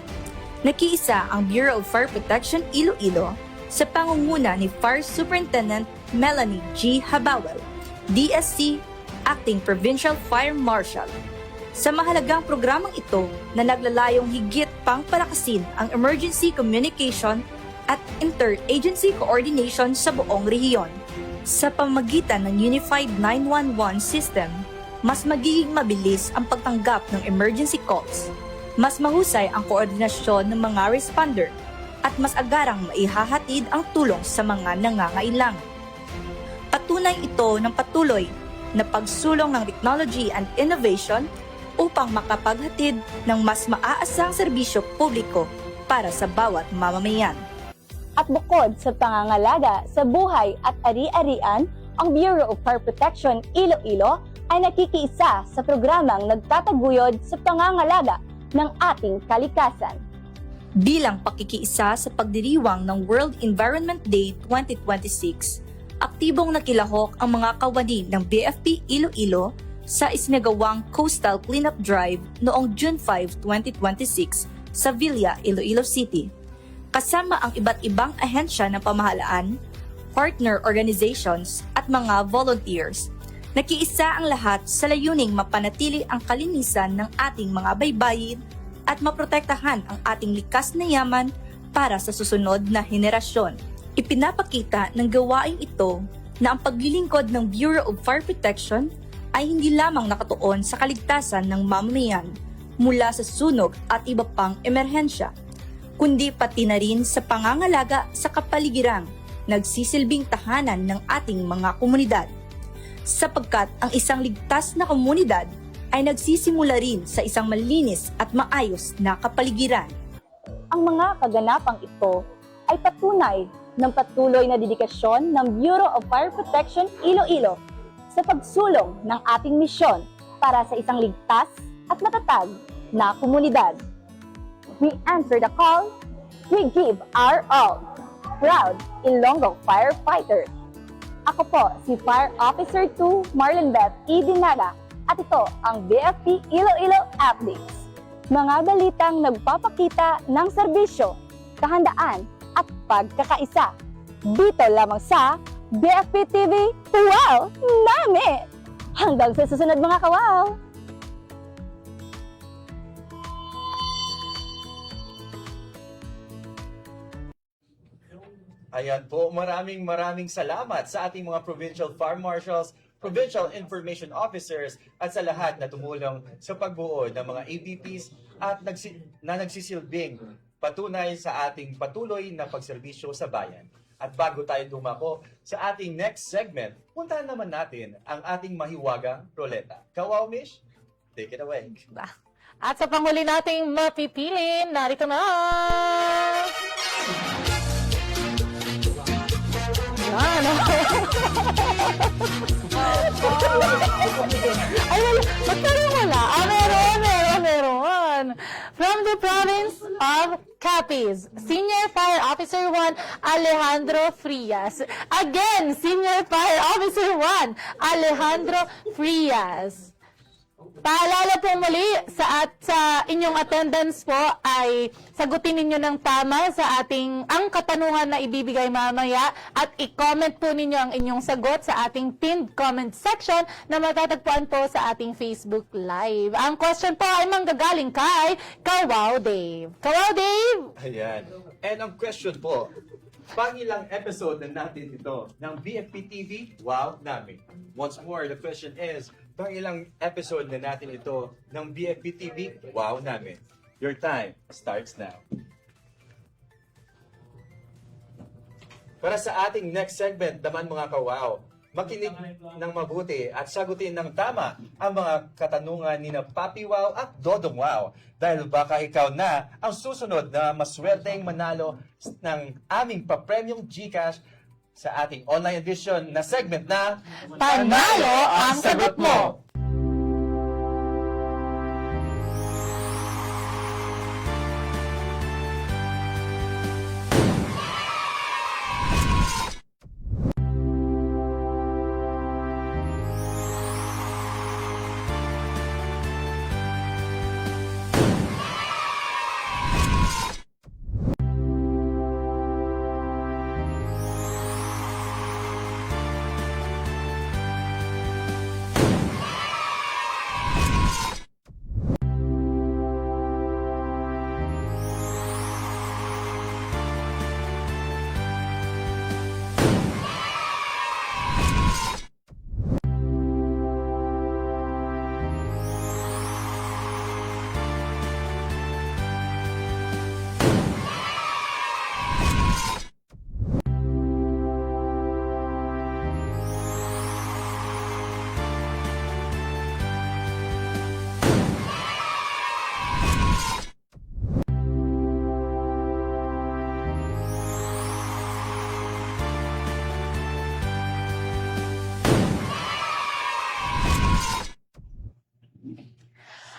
S13: Nakiisa ang Bureau of Fire Protection Iloilo sa pangunguna ni Fire Superintendent Melanie G. Habawel, DSC, Acting Provincial Fire Marshal. Sa mahalagang programang ito na naglalayong higit pang palakasin ang emergency communication at interagency coordination sa buong rehiyon. Sa pamagitan ng Unified 911 System, mas magiging mabilis ang pagtanggap ng emergency calls, mas mahusay ang koordinasyon ng mga responder at mas agarang maihahatid ang tulong sa mga nangangailangan. Patunay ito ng patuloy na pagsulong ng technology and innovation upang makapaghatid ng mas maaasang serbisyo publiko para sa bawat mamamayan.
S17: At bukod sa pangangalaga sa buhay at ari-arian, ang Bureau of Fire Protection Iloilo ay nakikiisa sa programang nagtataguyod sa pangangalaga ng ating kalikasan.
S13: Bilang pakikiisa sa pagdiriwang ng World Environment Day 2026, aktibong nakilahok ang mga kawani ng BFP Iloilo sa isinagawang Coastal Cleanup Drive noong June 5, 2026 sa Villa, Iloilo City. Kasama ang iba't ibang ahensya ng pamahalaan, partner organizations at mga volunteers. Nakiisa ang lahat sa layuning mapanatili ang kalinisan ng ating mga baybayin at maprotektahan ang ating likas na yaman para sa susunod na henerasyon. Ipinapakita ng gawain ito na ang paglilingkod ng Bureau of Fire Protection ay hindi lamang nakatuon sa kaligtasan ng mamamayan mula sa sunog at iba pang emerhensya, kundi pati na rin sa pangangalaga sa kapaligirang nagsisilbing tahanan ng ating mga komunidad. Sapagkat ang isang ligtas na komunidad ay nagsisimula rin sa isang malinis at maayos na kapaligiran.
S17: Ang mga kaganapang ito ay patunay ng patuloy na dedikasyon ng Bureau of Fire Protection Iloilo sa pagsulong ng ating misyon para sa isang ligtas at matatag na komunidad. We answer the call, we give our all. Proud Ilonggo Firefighters. Ako po si Fire Officer 2 Marlon Beth E. Dinaga at ito ang BFP Iloilo Updates. Mga balitang nagpapakita ng serbisyo, kahandaan at pagkakaisa. Dito lamang sa BFP TV, wow! Namin! Hanggang sa susunod mga kawaw!
S5: Ayan po, maraming salamat sa ating mga Provincial Farm Marshals, Provincial Information Officers at sa lahat na tumulong sa pagbuo ng mga ABPs at nagsisilbing patunay sa ating patuloy na pagserbisyo sa bayan. At bago tayo dumako sa ating next segment, puntahan naman natin ang ating mahiwagang roleta. Kawaw, Mish? Take it away.
S6: At sa panghuli nating mapipilin, narito na! Yan! Ay, ba't tayo wala? Meron! From the province of Capiz, Senior Fire Officer 1, Alejandro Frias. Again, Senior Fire Officer 1, Alejandro Frias. Paalala po muli sa inyong attendance po ay sagutin ninyo ng tama sa ang katanungan na ibibigay mamaya at i-comment po ninyo ang inyong sagot sa ating pinned comment section na matatagpuan po sa ating Facebook Live. Ang question po ay manggagaling kay Kawaw Dave. Kawaw Dave!
S5: Ayan. And ang question po, pangilang episode na natin ito ng BFP TV, wow namin. Once more, the question is, pangilang episode na natin ito ng BFP TV, wow namin. Your time starts now. Para sa ating next segment naman mga kawaw, makinig ng mabuti at sagutin ng tama ang mga katanungan ni na Papi Wow at Dodong Wow. Dahil baka ikaw na ang susunod na maswerteng manalo ng aming papremyong GCash sa ating online edition na segment na
S6: Panalo ang sagot mo!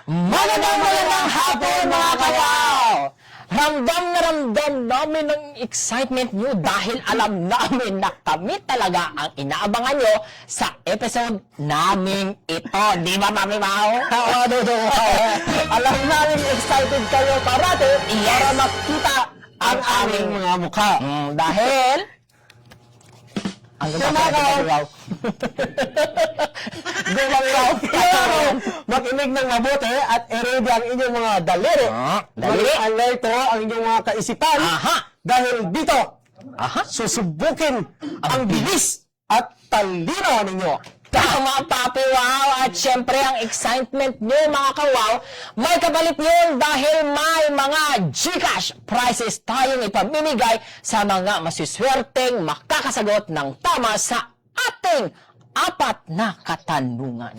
S18: Magandang hapon mga kawaw! Ramdam na ramdam namin ang excitement nyo dahil alam namin na kami talaga ang inaabangan nyo sa episode naming ito. Di ba, Mami Mau?
S4: Oo, Dodong Wow. Alam namin excited kayo parati para makita ang aming mga mukha.
S18: Dahil
S4: ang ganda. Di ba, Wow? Makinig ng mabuti at i-ready ang inyong mga daliri. Mag-alerto ang inyong mga kaisipan. Dahil dito, susubukin ang bilis at talino ninyo.
S18: Tama, Papi Wow! At syempre, ang excitement nyo, mga kawaw, may kapalit yun dahil may mga GCash prizes tayong ipamimigay sa mga masiswerteng makakasagot ng tama sa ating 4 na katanungan.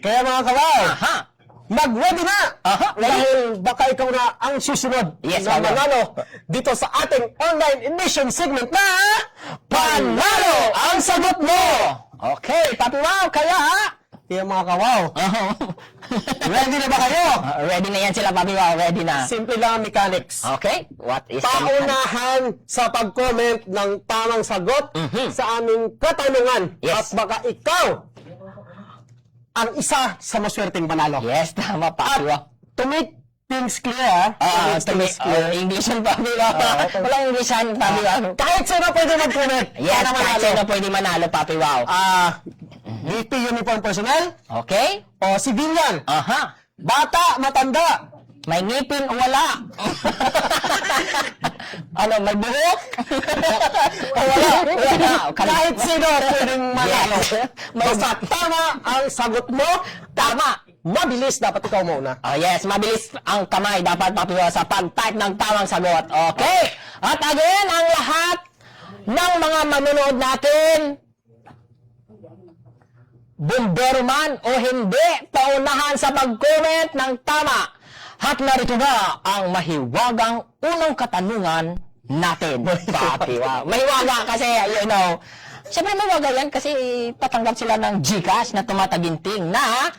S4: Kaya mga kawaw, mag-ready na! Dahil baka ikaw na ang susunod na manalo dito sa ating online edition segment na
S18: Panalo ang sagot mo! Okay, Papi Wow, kaya
S4: mga kawaw, ready na ba kayo?
S18: Ready na yan sila, Papi Wow, ready na.
S4: Simple lang ang mechanics.
S18: Okay, what is
S4: paunahan sa pag-comment ng tamang sagot sa aming katanungan. At baka ikaw ang isa sa maswerteng manalo.
S18: Yes, tama, Papi Wow.
S19: things clear, ha?
S18: English and Papi Wow. Walang English and Papi Wow.
S19: Kahit sino pwede mag-comment.
S18: Yes, kahit sino pwede manalo, Papi Wow.
S19: BP uniform personnel,
S18: Okay?
S19: o civilian,
S18: Aha.
S19: bata, matanda,
S18: May ngipin o wala? Ano, may buhok? O wala? Wala.
S19: kahit sino pwedeng manalo. Basta tama ang sagot mo,
S18: Tama.
S19: mabilis dapat ikaw muna.
S18: Oh yes, mabilis ang kamay dapat papiwa sa pag-type ng tamang sagot. Okay. At again, ang lahat ng mga manunood natin, bumbero man o hindi, paunahan sa pag-comment ng tama. At narito na ang mahiwagang unang katanungan natin. Papi, wow. Mahiwaga kasi, you know, siyempre mahiwaga yan kasi tatanggap sila ng GCash na tumataginting na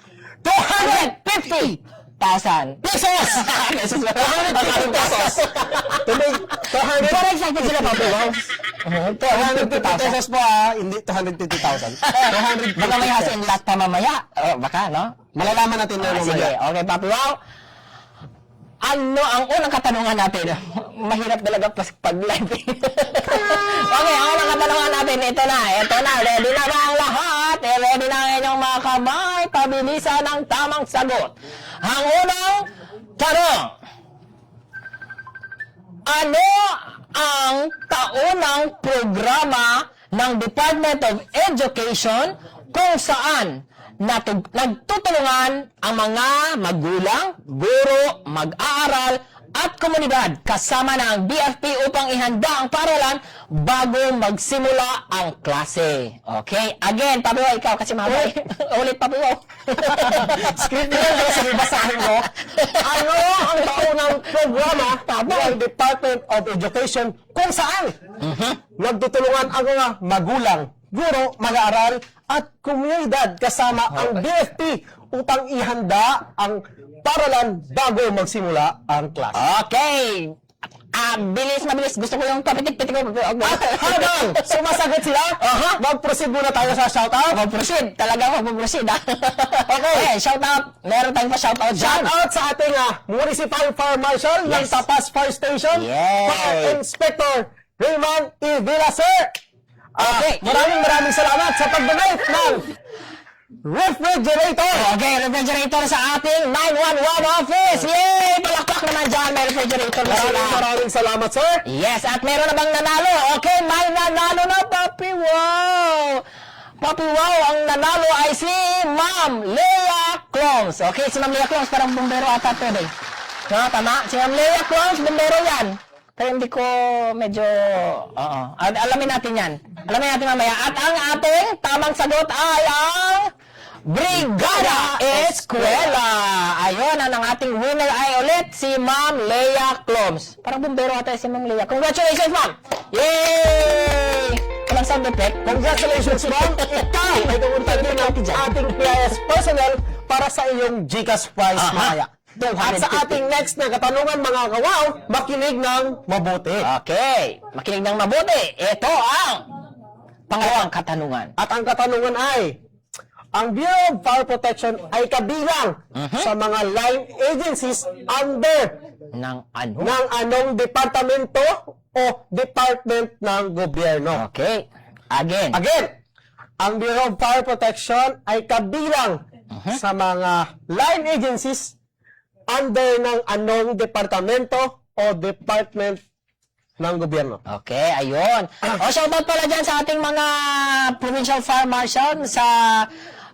S18: 250,000 pesos! Pesos ba? 200 pesos! Pero excited sila, Papi, wow.
S19: 250 pesos po, hindi 250,000. 200
S18: Baka may hasin lahat pa mamaya. Baka, no?
S19: Malalaman natin na
S18: Sige, okay, Papi, wow. Ano ang unang katanungan natin? Mahirap talaga pag-live. Okay, ang unang katanungan natin, ito na. Ready na ba ang lahat? Ready na ang inyong mga kamay? Pabilisan ang tamang sagot. Ang unang tanong. Ano ang taunang programa ng Department of Education kung saan nagtutulungan ang mga magulang, guro, mag-aaral, at komunidad kasama ng BFP upang ihanda ang paralan bago magsimula ang klase. Okay? Again, Papi Wow, ikaw kasi mamay. Ulit, Papi Wow.
S19: Script mo yun, sige, basahin mo. Ano ang taunang programa ng Department of Education kung saan nagtutulungan ang mga magulang, guro, mag-aaral, at komunidad kasama ang BFP upang ihanda ang paralan bago magsimula ang klase.
S18: Okay. Mabilis. Gusto ko yung papitik-pitik ko.
S19: Habang sumasagot sila, mag-proceed muna tayo sa shoutout.
S18: Mag-proceed. Talaga mag-proceed, ha? Okay, shoutout. Meron tayong pa-shoutout dyan.
S19: Shoutout sa ating Municipal Fire Marshal ng Tapas Fire Station, Fire Inspector Raymond E. Villaser.
S18: Okay.
S19: Maraming salamat sa pag-donate ng refrigerator.
S18: Okay, refrigerator sa ating 911 office. Yay! Palakpak naman dyan. May refrigerator na sila.
S19: Maraming salamat, sir.
S18: Yes, at meron na bang nanalo? Okay, may nanalo na, Papi Wow. Papi Wow, ang nanalo ay si Ma'am Lea Clones. Okay, si Ma'am Lea Clones, parang bumbero ata ito, eh. No, tama? Si Ma'am Lea Clones, bumbero yan. Pero hindi ko medyo... Alamin natin yan. Alamin natin mamaya. At ang ating tamang sagot ay ang Brigada Eskwela. Ayun, ang ating winner ay ulit si Ma'am Lea Clones. Parang bumbero ata si Ma'am Lea. Congratulations, Ma'am! Yay! Walang sound effect.
S19: Congratulations, Ma'am! Ikaw ay pumunta din ng ating PIS personnel para sa iyong GCash prize mamaya. At sa ating next na katanungan, mga kawaw, makinig ng mabuti.
S18: Okay, makinig ng mabuti. Ito ang pangalawang katanungan.
S19: At ang katanungan ay, ang Bureau of Fire Protection ay kabilang sa mga line agencies under
S18: ng
S19: anong departamento o department ng gobyerno.
S18: Okay, again,
S19: ang Bureau of Fire Protection ay kabilang sa mga line agencies under ng anong departamento o department ng gobyerno.
S18: Okay, ayun. Shoutout pala dyan sa ating mga provincial fire marshal sa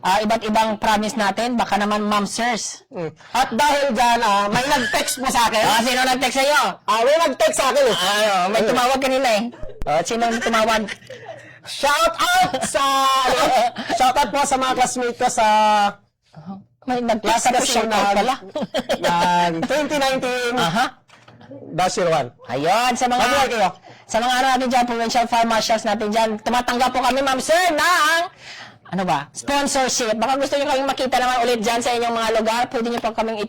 S18: iba't ibang province natin. Baka naman ma'am sirs.
S19: At dahil dyan, may nag-text mo sa akin.
S18: Sino nag-text sa'yo?
S19: May nag-text sa akin.
S18: May tumawag kanina eh. Sino tumawag?
S19: Shoutout shoutout po sa mga classmates ko sa
S18: may nag-class na shoutout pala.
S19: ng 2019 -01.
S18: Ayun, sa mga ano natin dyan, provincial fire marshals natin dyan, tumatanggap po kami, ma'am sir, ng sponsorship. Baka gusto nyo kaming makita naman ulit dyan sa inyong mga lugar, pwede nyo pa kaming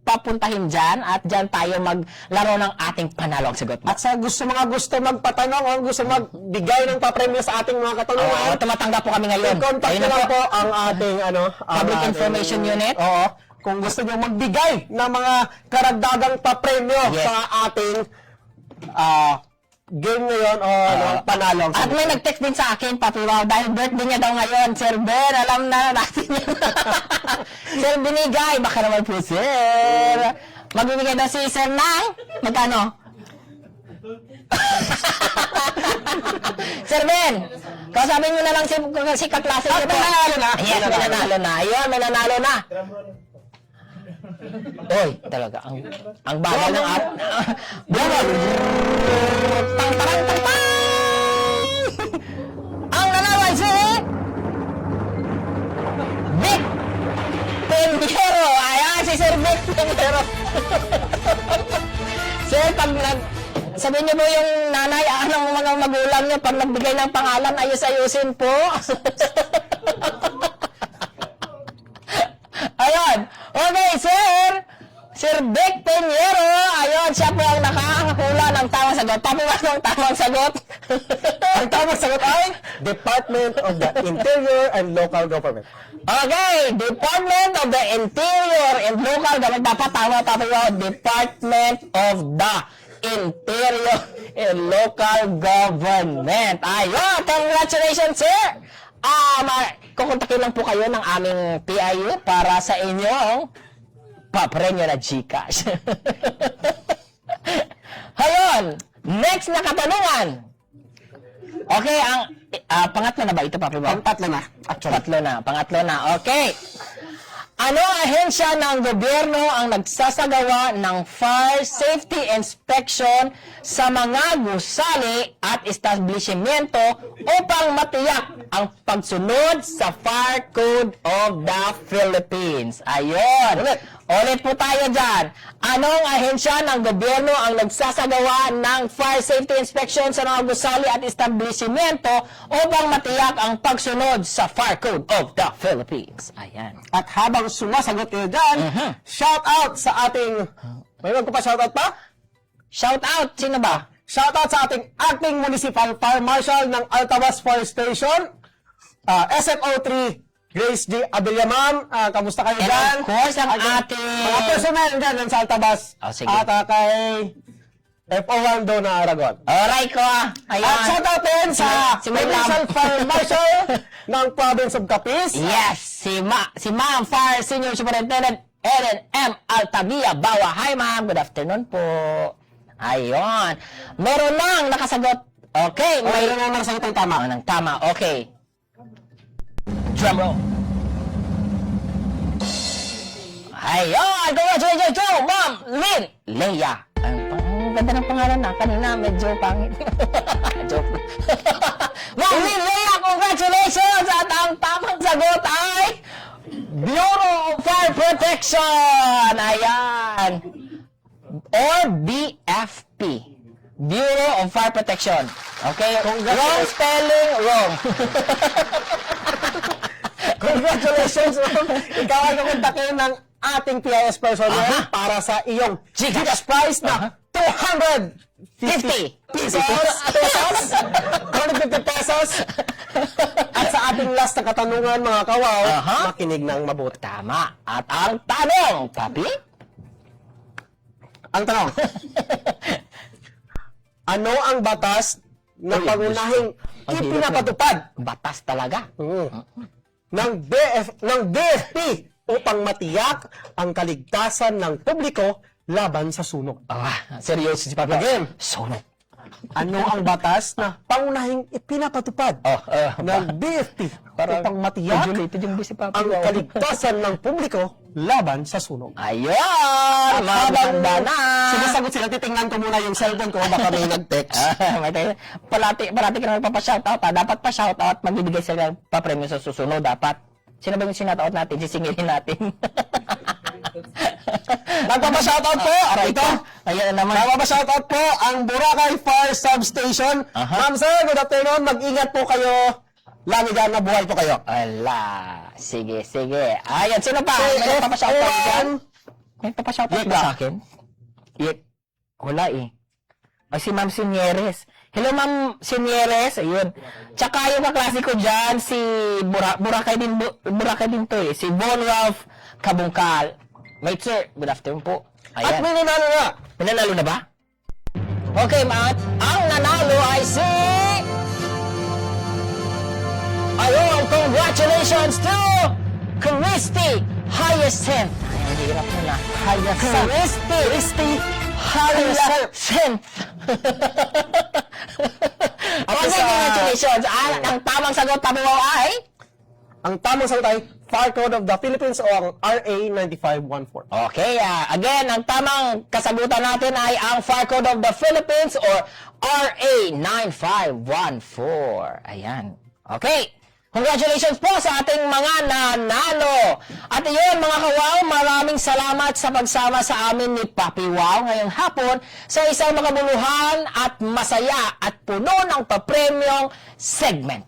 S18: papuntahin dyan at dyan tayo maglaro ng ating panalo ang sagot mo.
S19: At sa gusto magpatanong o gusto magbigay ng papremyo sa ating mga katanungan,
S18: tumatanggap po kami ngayon.
S19: I-contact nyo lang po ang ating
S18: Public Information Unit.
S19: Oo. kung gusto nyo magbigay ng mga karagdagang papremyo sa ating game ngayon o panalo.
S18: At may nag-text din sa akin, Papi Wow, dahil birthday niya daw ngayon. Sir Ben, alam na natin yun. Sir Binigay, baka naman po, Sir. Magbibigay daw si Sir ng, magkano? Sir Ben, kausapin mo na lang si kaklase niyo po.
S19: May nanalo na.
S18: Yes, may nanalo na. Ayun, may nanalo na. Oy, talaga, ang bagal ng at. Tang tarang tang tang! Ang nanawan si Vic Pendero. Ayan, si Sir Vic Pendero. Sir, pag sabihin niyo po yung nanay, ng mga magulang niyo, pag nagbigay ng pangalan, ayos-ayusin po. Ayun. Okay, Sir. Sir Vic Pendero. Ayun, siya po ang nakakahula ng tamang sagot. Papi Wow ng tamang sagot.
S19: Ang tamang sagot ay Department of the Interior and Local Government.
S18: Okay, Department of the Interior and Local Government. Dapat tama, Papi Wow. Department of the Interior and Local Government. Ayun, congratulations, sir! Kukontakin lang po kayo ng aming PIU para sa inyong papremyo na GCash. Ayun, next na katanungan. Okay, ang pangatlo na ba ito, Papi Wow?
S19: Pangatlo na.
S18: Pangatlo na. Okay. Ano ahensya ng gobyerno ang nagsasagawa ng fire safety inspection sa mga gusali at establishmento upang matiyak ang pagsunod sa Fire Code of the Philippines? Ayun. Ulit po tayo dyan. Anong ahensya ng gobyerno ang nagsasagawa ng fire safety inspection sa mga gusali at establishmento upang matiyak ang pagsunod sa Fire Code of the Philippines? Ayan.
S19: At habang sumasagot kayo dyan, shout out sa ating... May magpapa-shoutout pa?
S18: Shout out? Sino ba?
S19: Shout out sa ating acting municipal fire marshal ng Altabas Fire Station, SFO3 Grace D. Abilia, ma'am. Kamusta kayo dyan?
S18: And of course, ang ating...
S19: Mga personnel dyan sa Altabas.
S18: Sige.
S19: At kay FO1 doon na Aragon.
S18: Alright ko Ayan.
S19: At shout out din sa Provincial Fire Marshal ng Province of Capiz.
S18: Yes, si Ma'am Fire Senior Superintendent Ellen M. Altavia Bawa. Hi, ma'am. Good afternoon po. Ayun. Meron nang nakasagot. Okay.
S19: Meron nang nakasagot ng tama.
S18: Ng tama. Okay. Drum roll. Ayun. Congratulations to Ma'am Lynn Leia. Ang ganda ng pangalan na. Kanina medyo pangit. Joke. Ma'am Lynn Leia, congratulations! At ang tamang sagot ay Bureau of Fire Protection. Ayan. Or BFP. Bureau of Fire Protection. Okay? Wrong spelling, wrong.
S19: Congratulations, ma'am. Ikaw ay kukontakin ng ating PIS personnel para sa iyong GCash prize na 250 pesos. 250 pesos. At sa ating last na katanungan, mga kawaw, makinig ng mabuti.
S18: Tama. At ang tanong, Papi?
S19: Ang tanong, ano ang batas na pangunahing ipinapatupad?
S18: Batas talaga?
S19: Ng BFP upang matiyak ang kaligtasan ng publiko laban sa sunog.
S18: Seryoso si Papa.
S19: Again,
S18: sunog.
S19: Ano ang batas na pangunahing ipinapatupad ng BFP upang matiyak ang kaligtasan ng publiko laban sa sunog?
S18: Ayun! Maganda na!
S19: Sinasagot sila, titingnan ko muna yung cellphone ko, baka may nag-text.
S18: Parati ka na magpapashoutout. Dapat pa shoutout, magbibigay sila pa-premium sa susunod. Dapat. Sino ba yung sinataot natin? Sisingilin natin.
S19: Nagpapashoutout po! Ito!
S18: Ayan naman.
S19: Nagpapashoutout po ang Boracay Fire Substation. Ma'am sir, good afternoon. Mag-ingat po kayo. Lamigan na buhay po kayo.
S18: Ala. Sige. Ayan, sino pa? May nagpapashoutout dyan? May nagpapashoutout ba sa akin? Wala eh. Ay, si Ma'am Sinieres. Hello, Ma'am Sinieres. Ayun. Tsaka yung kaklase ko dyan, si Boracay din to eh. Si Von Ralph Kabungkal. Mate sir, good afternoon po.
S19: At may nanalo na!
S18: Nanalo na ba? Okay, Matt. Ang nanalo ay si... Ayun, congratulations to Christy Hyacinth. Ay, ang hirap mo na. Hyacinth. Christy Hyacinth. Congratulations. Ang tamang sagot, Papiwaw, ay...
S19: Ang tamang sagot ay Fire Code of the Philippines o ang RA 9514.
S18: Okay, again, ang tamang kasagutan natin ay ang Fire Code of the Philippines or RA 9514. Ayan. Okay. Congratulations po sa ating mga nanalo. At iyon mga kawaw, maraming salamat sa pagsama sa amin ni Papi Wow ngayong hapon sa isang makabuluhan at masaya at puno ng papremyong segment.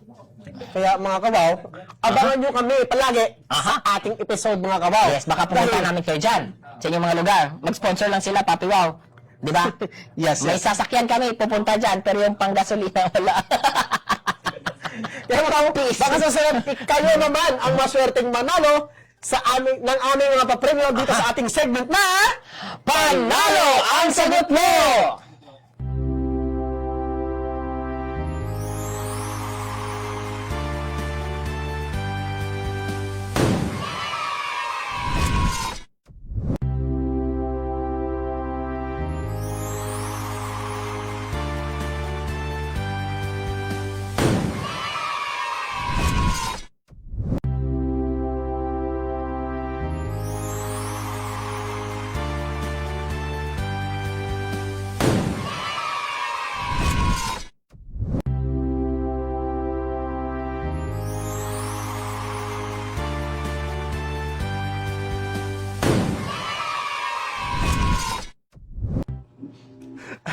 S19: Kaya mga kawaw, abangan nyo kami palagi sa ating episode mga kawaw.
S18: Yes, baka pumunta namin kayo dyan sa inyong mga lugar. Mag-sponsor lang sila, Papi Wow. Di ba?
S19: Yes,
S18: May
S19: yes.
S18: sasakyan kami pupunta dyan, pero yung pang-gasolina wala.
S19: Kaya mga kawaw, baka sa kayo naman ang maswerteng manalo sa aming, ng aming mga papremyo dito sa ating segment na
S18: Panalo ang sagot mo!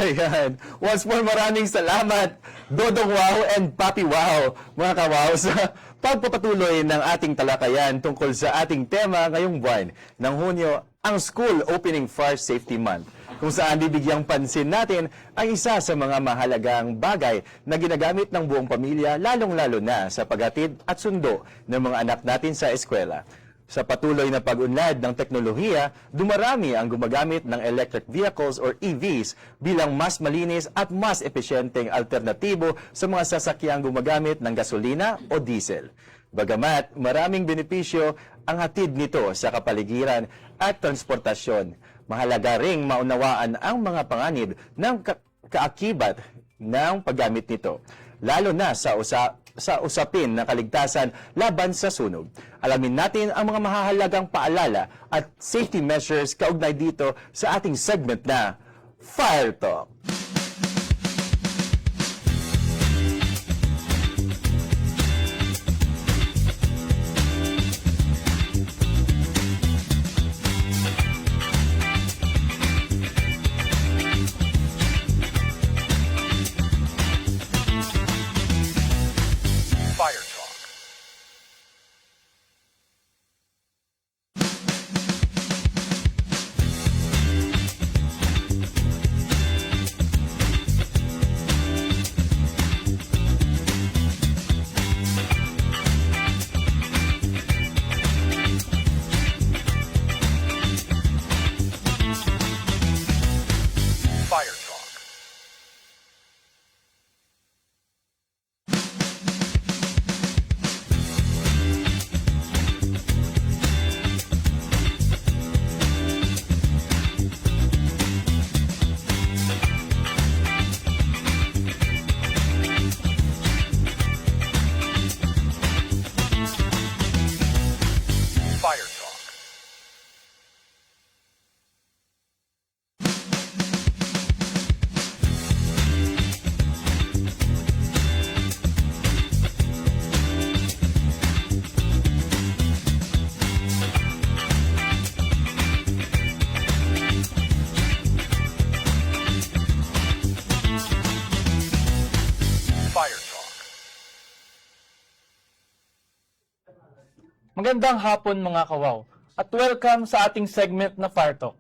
S4: Ayan. Once more, maraming salamat, Dodong Wow and Papi Wow, mga kawaw, sa pagpapatuloy ng ating talakayan tungkol sa ating tema ngayong buwan ng Hunyo, ang School Opening Fire Safety Month, kung saan bibigyang pansin natin ang isa sa mga mahalagang bagay na ginagamit ng buong pamilya, lalong-lalo na sa paghatid at sundo ng mga anak natin sa eskwela. Sa patuloy na pag-unlad ng teknolohiya, dumarami ang gumagamit ng electric vehicles or EVs bilang mas malinis at mas epesyenteng alternatibo sa mga sasakyang gumagamit ng gasolina o diesel. Bagamat maraming benepisyo ang hatid nito sa kapaligiran at transportasyon, mahalaga ring maunawaan ang mga panganib ng kaakibat ng paggamit nito, lalo na sa usapin ng kaligtasan laban sa sunog. Alamin natin ang mga mahahalagang paalala at safety measures kaugnay dito sa ating segment na Fire Talk. Magandang hapon mga kawaw at welcome sa ating segment na Fire Talk.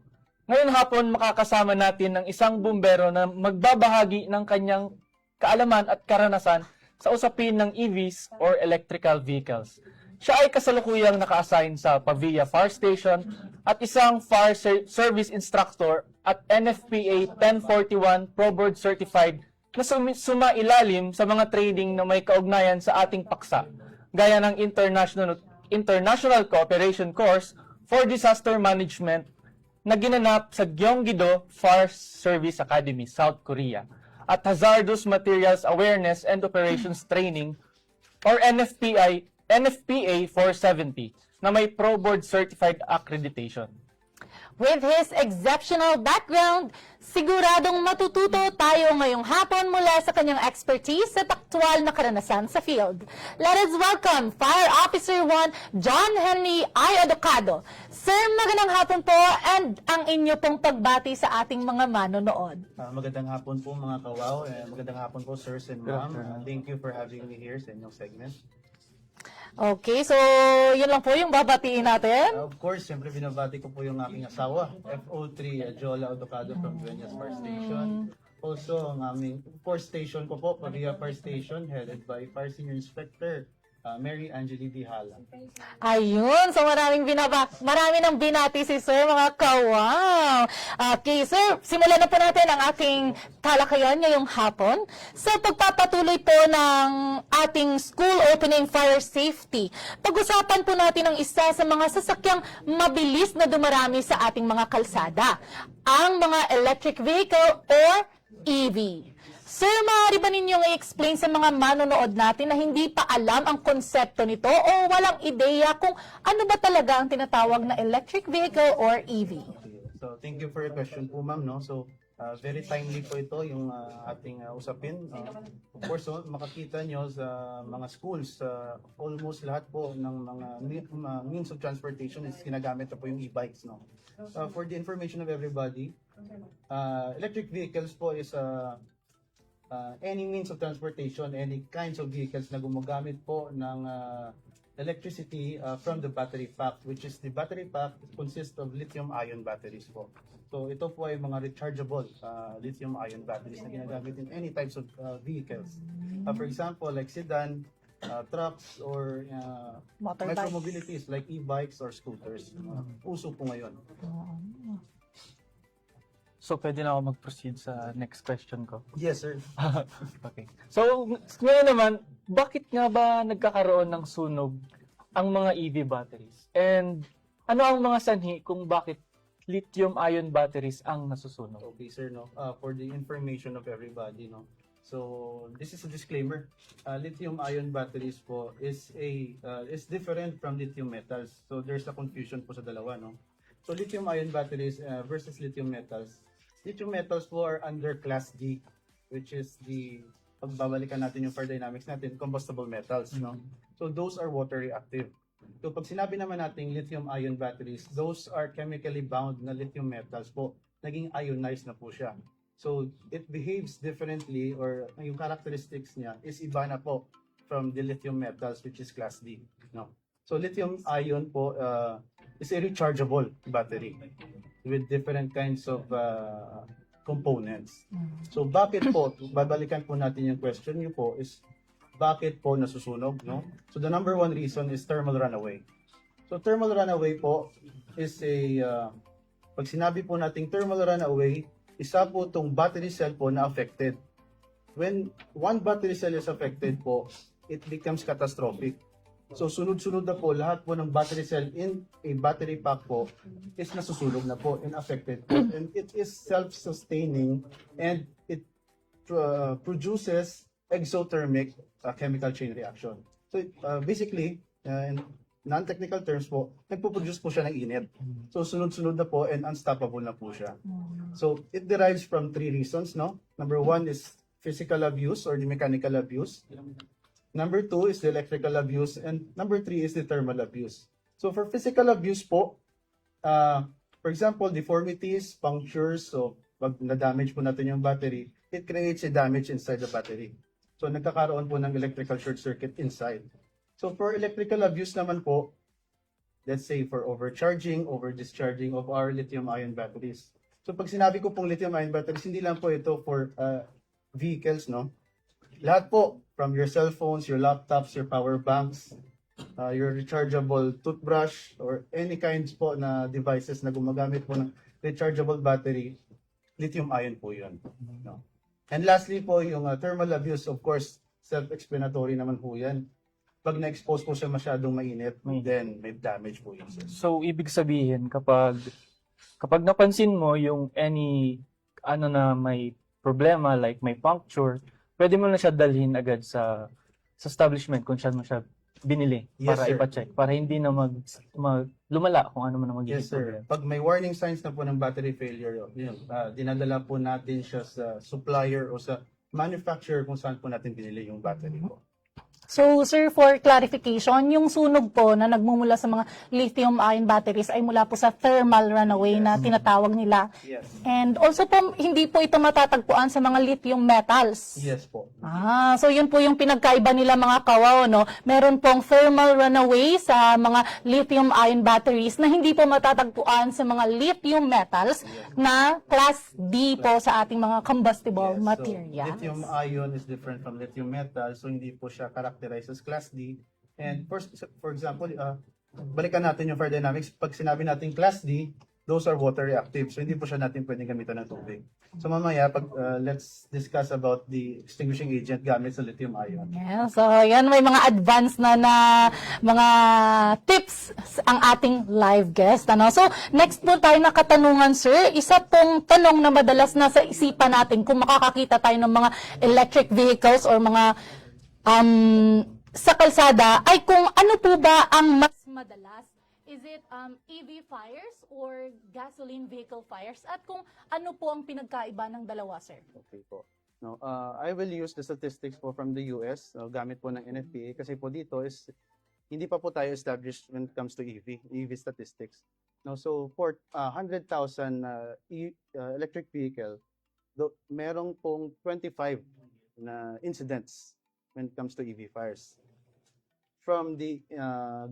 S4: Ngayon hapon makakasama natin ang isang bumbero na magbabahagi ng kanyang kaalaman at karanasan sa usapin ng EVs or electrical vehicles. Siya ay kasalukuyang naka-assign sa Pavia Fire Station at isang fire service instructor at NFPA 1041 Pro Board Certified na sumailalim sa mga training na may kaugnayan sa ating paksa, gaya ng International Cooperation Course for Disaster Management na ginanap sa Gyeonggi-do Fire Service Academy, South Korea, at Hazardous Materials Awareness and Operations Training or NFPA 470 na may Pro Board Certified Accreditation.
S6: With his exceptional background, siguradong matututo tayo ngayong hapon mula sa kanyang expertise at aktwal na karanasan sa field. Let us welcome Fire Officer 1 John Henry I. Adocado. Sir, magandang hapon po and ang inyo pong pagbati sa ating mga manonood.
S20: Magandang hapon po mga kawaw. Magandang hapon po sirs and ma'am. Thank you for having me here sa inyong segment.
S6: Okay, so yun lang po yung babatiin natin.
S20: Of course, siyempre binabati ko po yung aking asawa, FO3 Jola Adocado from Dueñas Fire Station. Also, ang aming Fire Station ko po, Padilla Fire Station, headed by Fire Senior Inspector Mary Angeli Dihala.
S6: Ayun, so marami nang binati si Sir, mga kawaw. Okay, Sir, simulan na po natin ang ating talakayan ngayong hapon. Sa pagpapatuloy po ng ating school opening fire safety, pag-usapan po natin ang isa sa mga sasakyang mabilis na dumarami sa ating mga kalsada, ang mga electric vehicle or EV. Sir, maaari ba ninyong i-explain sa mga manonood natin na hindi pa alam ang konsepto nito o walang ideya kung ano ba talaga ang tinatawag na electric vehicle or EV?
S20: So, thank you for your question po ma'am. No? So, very timely po ito yung ating usapin. Of course, makakita nyo sa mga schools, almost lahat po ng mga means of transportation is ginagamit na po yung e-bikes. No? For the information of everybody, electric vehicles po is any means of transportation, any kinds of vehicles na gumagamit po ng electricity from the battery pack, which is the battery pack consists of lithium-ion batteries po. So ito po ay mga rechargeable lithium-ion batteries na ginagamit in any types of vehicles. For example, like sedan, trucks, or micromobilities like e-bikes or scooters. Uso po ngayon.
S4: So, pwede na ako mag-proceed sa next question ko?
S20: Yes, sir.
S4: Okay. So, ngayon naman, bakit nga ba nagkakaroon ng sunog ang mga EV batteries? And ano ang mga sanhi kung bakit lithium-ion batteries ang nasusunog?
S20: Okay, sir. No? For the information of everybody, no? So, this is a disclaimer. Lithium-ion batteries po is different from lithium metals. So, there's a confusion po sa dalawa, no? So, lithium-ion batteries versus lithium metals. Lithium metals po are under class D, which is pagbabalikan natin yung fire dynamics natin, combustible metals, no? So those are water reactive. So pag sinabi naman natin lithium-ion batteries, those are chemically bound na lithium metals po. Naging ionized na po siya. So it behaves differently, or yung characteristics niya is iba na po from the lithium metals, which is class D, no? So lithium-ion po is a rechargeable battery with different kinds of components. So bakit po, babalikan po natin yung question niyo po, is bakit po nasusunog, no? So the number one reason is thermal runaway. So thermal runaway po is pag sinabi po nating thermal runaway, isa po itong battery cell po na affected. When one battery cell is affected po, it becomes catastrophic. So sunod-sunod na po, lahat po ng battery cell in a battery pack po is nasusunog na po and affected po. And it is self-sustaining and it produces exothermic chemical chain reaction. So basically, in non-technical terms po, nagpo-produce po siya ng init. So sunod-sunod na po and unstoppable na po siya. So it derives from three reasons, no? Number one is physical abuse or the mechanical abuse. Number two is the electrical abuse, and number three is the thermal abuse. So for physical abuse po, for example, deformities, punctures, so pag na-damage po natin yung battery, it creates a damage inside the battery. So nagkakaroon po ng electrical short circuit inside. So for electrical abuse naman po, let's say for overcharging, over-discharging of our lithium-ion batteries. So pag sinabi ko pong lithium-ion batteries, hindi lang po ito for vehicles, no? Lahat po, from your cell phones, your laptops, your power banks, your rechargeable toothbrush or any kinds po na devices na gumagamit po ng rechargeable battery, lithium-ion po yun. No? And lastly po, yung thermal abuse, of course, self-explanatory naman po yan. Pag na-expose po siya masyadong mainit, then may damage po yun. Sir.
S4: So, ibig sabihin, kapag napansin mo yung any na may problema, like may puncture, pwede mo na siya dalhin agad sa establishment kung saan mo siya binili
S20: Yes,
S4: para
S20: sir.
S4: ipacheck, para hindi na lumala kung ano man ang magiging
S20: Yes, sir.
S4: problema.
S20: Pag may warning signs na po ng battery failure, yun, dinadala po natin siya sa supplier o sa manufacturer kung saan po natin binili yung battery po.
S6: So, sir, for clarification, yung sunog po na nagmumula sa mga lithium-ion batteries ay mula po sa thermal runaway na tinatawag nila.
S20: Yes.
S6: And also po, hindi po ito matatagpuan sa mga lithium metals.
S20: Yes po.
S6: So yun po yung pinagkaiba nila mga kawaw, no? Meron pong thermal runaway sa mga lithium-ion batteries na hindi po matatagpuan sa mga lithium metals na class D po sa ating mga combustible materials.
S20: Lithium-ion is different from lithium metal, so hindi po siya characterized as class D. And for example, balikan natin yung fire dynamics. Pag sinabi natin class D, those are water reactive. So hindi po siya natin pwedeng gamitan ng tubig. So mamaya, let's discuss about the extinguishing agent gamit sa lithium ion.
S6: Yeah, so yan, may mga advanced na mga tips ang ating live guest. Ano? So next po tayo na katanungan, sir. Isa pong tanong na madalas nasa isipan natin kung makakakita tayo ng mga electric vehicles or mga sa kalsada ay kung ano po ba ang mas madalas. Is it EV fires or gasoline vehicle fires? At kung ano po ang pinagkaiba ng dalawa, sir?
S20: Okay po. No, I will use the statistics po from the US, gamit po ng NFPA, kasi po dito is hindi pa po tayo established when it comes to EV statistics. No, so for 100,000 electric vehicle, merong pong 25 na incidents when it comes to EV fires. From the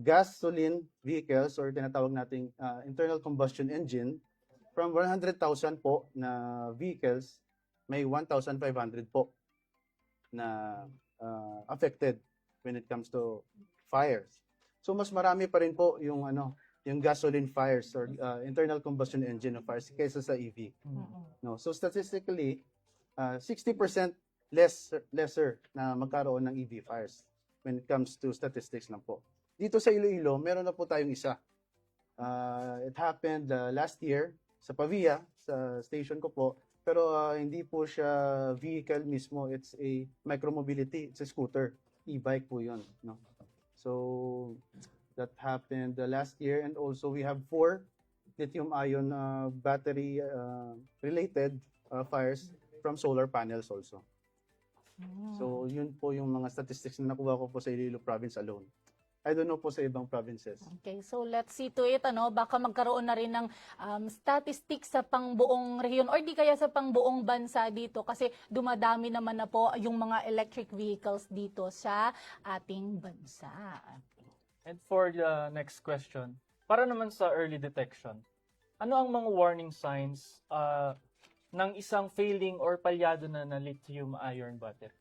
S20: gasoline vehicles or tinatawag nating internal combustion engine, from 100,000 po na vehicles, may 1,500 po na affected when it comes to fires. So mas marami pa rin po yung gasoline fires or internal combustion engine fires kaysa sa EV. No, so statistically 60% lesser na magkaroon ng EV fires when it comes to statistics lang po. Dito sa Iloilo, meron na po tayong isa. It happened last year sa Pavia, sa station ko po, pero hindi po siya vehicle mismo, it's a micromobility, it's a scooter, e-bike po yun. No? So that happened last year, and also we have 4 lithium-ion battery related fires from solar panels also. So, yun po yung mga statistics na nakuha ko po sa Iloilo province alone. I don't know po sa ibang provinces.
S6: Okay, so let's see to it, baka magkaroon na rin ng statistics sa pangbuong rehiyon or di kaya sa pangbuong bansa dito kasi dumadami naman na po yung mga electric vehicles dito sa ating bansa.
S4: And for the next question, para naman sa early detection, ano ang mga warning signs ng isang failing or palyado na lithium-ion battery?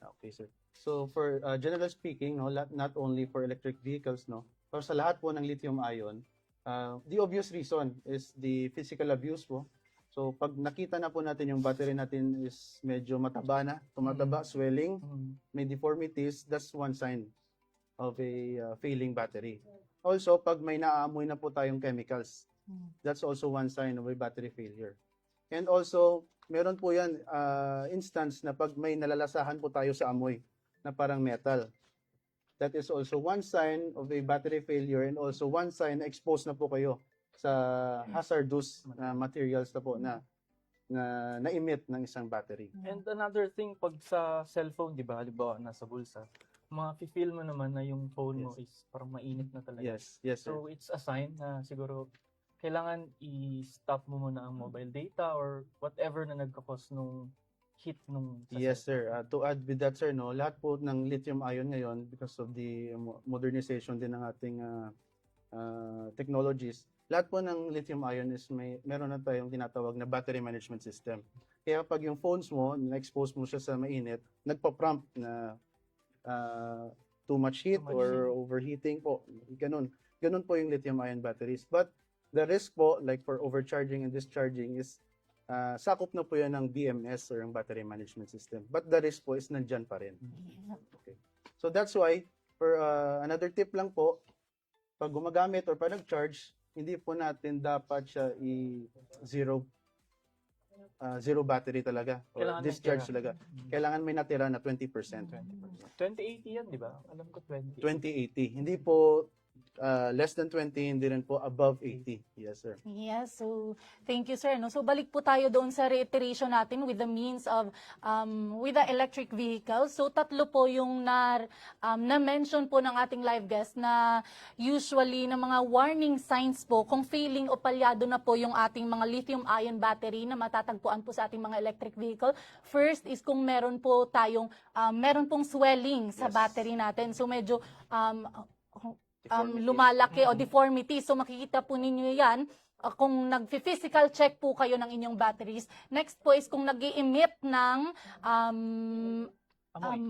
S20: Okay, sir. So for generally speaking, not only for electric vehicles, pero sa lahat po ng lithium-ion, the obvious reason is the physical abuse po. So pag nakita na po natin yung battery natin is medyo mataba na, tumataba, swelling, may deformities, that's one sign of a failing battery. Also, pag may naamoy na po tayong chemicals, that's also one sign of a battery failure. And also, meron po yan instance na pag may nalalasahan po tayo sa amoy na parang metal. That is also one sign of a battery failure and also one sign na exposed na po kayo sa hazardous materials na po na na-emit ng isang battery.
S4: And another thing, pag sa cellphone, di ba, halimbawa nasa bulsa, feel mo naman na yung phone mo is parang mainit na talaga.
S20: Yes, yes, sir.
S4: So it's a sign na siguro kailangan i-stop mo muna ang mobile data or whatever na nagkakos nung heat nung...
S20: Yes, sir. To add with that, sir, lahat po ng lithium-ion ngayon, because of the modernization din ng ating technologies, lahat po ng lithium-ion is meron na tayong tinatawag na battery management system. Kaya pag yung phones mo, na-expose mo siya sa mainit, nagpa-prompt na too much heat or overheating po. Ganun po yung lithium-ion batteries. But the risk po, like for overcharging and discharging is sakop na po yan ng BMS or yung battery management system. But the risk po is nandyan pa rin. Okay. So that's why, for another tip lang po, pag gumagamit or pag nag-charge, hindi po natin dapat siya zero battery talaga or
S4: Kailangan
S20: discharge
S4: natira.
S20: talaga. Kailangan may natira na 20%.
S4: 2080 yan, di ba? Alam ko 20.
S20: 2080. Hindi po less than 20, hindi rin po above 80. Yes, sir.
S6: Yes, so thank you, sir. No? So balik po tayo doon sa reiteration natin with the means of with the electric vehicle. So tatlo po yung na-mention po ng ating live guest na usually na mga warning signs po kung feeling o palyado na po yung ating mga lithium-ion battery na matatagpuan po sa ating mga electric vehicle. First is kung meron po tayong meron pong swelling sa battery natin. So medyo lumalaki o deformity. So makikita po ninyo yan kung nag-physical check po kayo ng inyong batteries. Next po is kung nag-i-emit ng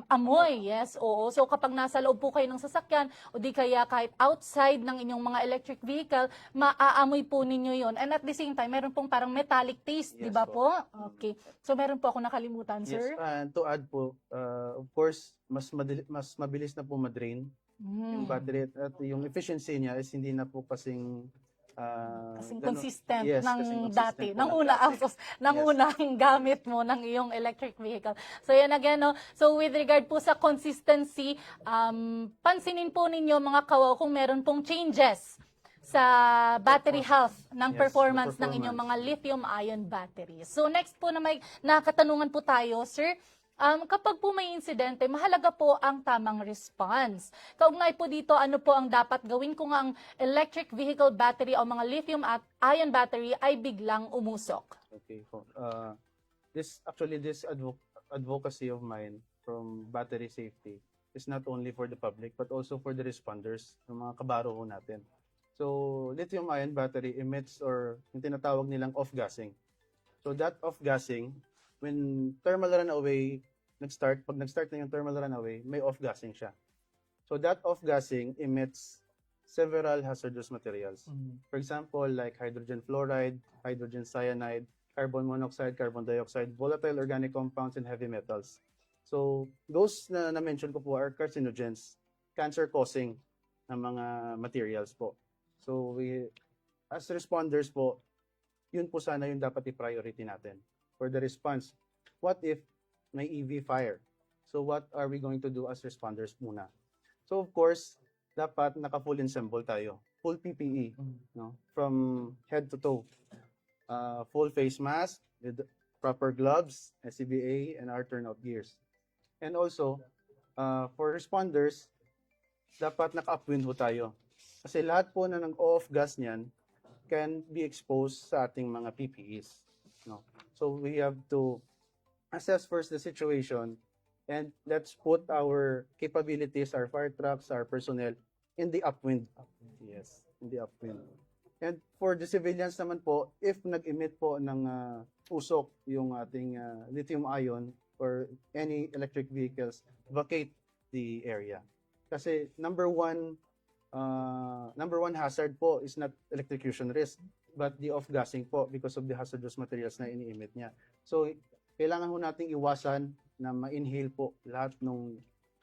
S6: amoy. Yes, oo. So kapag nasa loob po kayo ng sasakyan o di kaya kahit outside ng inyong mga electric vehicle, maaamoy po ninyo yon. And at the same time, meron pong parang metallic taste, di ba po? Okay. So meron po ako nakalimutan, sir.
S20: Yes, and to add po, of course, mas mabilis na po madrain yung battery at yung efficiency niya is hindi na po kasing
S6: consistent
S20: yes,
S6: ng
S20: kasing
S6: dati,
S20: consistent
S6: ng
S20: po
S6: una,
S20: dati.
S6: ng unang gamit mo ng iyong electric vehicle. So yan again, no? So with regard po sa consistency, pansinin po ninyo mga kawaw kung meron pong changes sa battery health ng
S20: Yes,
S6: performance
S20: the
S6: ng inyong mga
S20: performance.
S6: lithium-ion batteries. So next po na may nakatanungan po tayo, sir. Kapag po may insidente, mahalaga po ang tamang response. Kaugnay po dito, ano po ang dapat gawin kung ang electric vehicle battery o mga lithium-ion battery ay biglang umusok?
S20: Okay. This advocacy of mine from battery safety is not only for the public but also for the responders, ng mga kabaro ho natin. So, lithium-ion battery emits or yung tinatawag nilang off-gassing. So, that off-gassing, when thermal runaway pag nag-start na yung thermal runaway, may off-gassing siya. So, that off-gassing emits several hazardous materials. For example, like hydrogen fluoride, hydrogen cyanide, carbon monoxide, carbon dioxide, volatile organic compounds, and heavy metals. So, those na na-mention ko po are carcinogens, cancer-causing na mga materials po. So, as responders po, yun po sana yung dapat i-priority natin for the response. What if may EV fire? So, what are we going to do as responders muna? So, of course, dapat naka-full ensemble tayo. Full PPE, no? From head to toe. Full face mask with proper gloves, SCBA, and our turnout gears. And also, for responders, dapat naka-upwind ho tayo. Kasi lahat po na nag-off gas niyan can be exposed sa ating mga PPEs. No? So, we have to assess first the situation and let's put our capabilities, our fire trucks, our personnel in the upwind. Yes, in the upwind. And for the civilians naman po, if nag-emit po ng usok yung ating lithium-ion or any electric vehicles, vacate the area. Kasi number one hazard po is not electrocution risk, but the off-gassing po because of the hazardous materials na ini-emit niya. So, kailangan ho nating iwasan na ma-inhale po lahat ng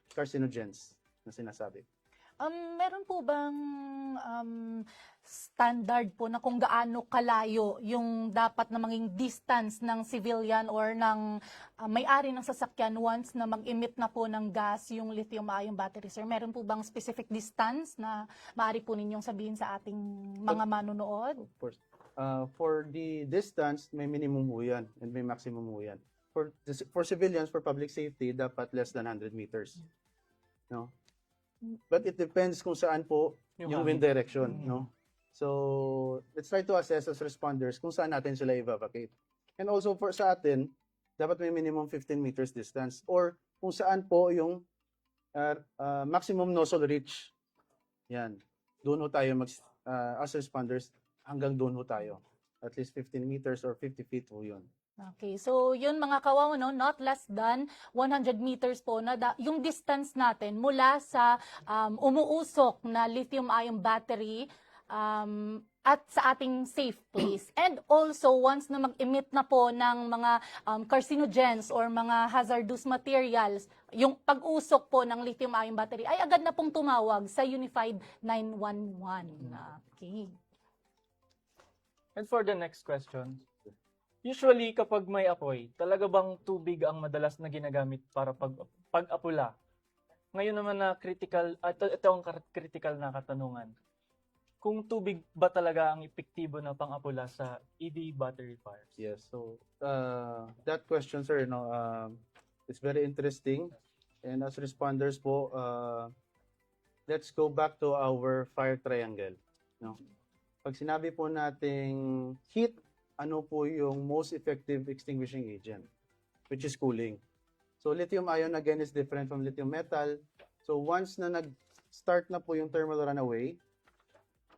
S20: carcinogens na sinasabi.
S6: Meron po bang standard po na kung gaano kalayo yung dapat na maging distance ng civilian or ng may-ari ng sasakyan once na mag-emit na po ng gas yung lithium-ion battery, sir? Meron po bang specific distance na maaari po ninyong sabihin sa ating mga manunood?
S20: Of course. For the distance, may minimum ho yan and may maximum ho yan. For civilians, for public safety, dapat less than 100 meters. No? But it depends kung saan po yung wind direction. No? So, let's try to assess as responders kung saan natin sila i-evacuate. And also for sa atin, dapat may minimum 15 meters distance or kung saan po yung maximum nozzle reach. Yan. Doon ho tayo as responders, hanggang doon ho tayo. At least 15 meters or 50 feet ho yun.
S6: Okay, so yun mga kawaw, no, not less than 100 meters po na yung distance natin mula sa umuusok na lithium-ion battery at sa ating safe place. And also, once na mag-emit na po ng mga carcinogens or mga hazardous materials, yung pag-usok po ng lithium-ion battery ay agad na pong tumawag sa Unified 911. Okay.
S4: And for the next question, usually kapag may apoy, talaga bang tubig ang madalas na ginagamit para pag-apula? Ngayon naman na critical, ito ang critical na katanungan. Kung tubig ba talaga ang epektibo na pang-apula sa EV battery fires?
S20: Yes. So that question, sir, no, it's very interesting. And as responders po, let's go back to our fire triangle. No? Pag sinabi po nating heat, ano po yung most effective extinguishing agent, which is cooling. So lithium ion again is different from lithium metal. So once na nag-start na po yung thermal runaway,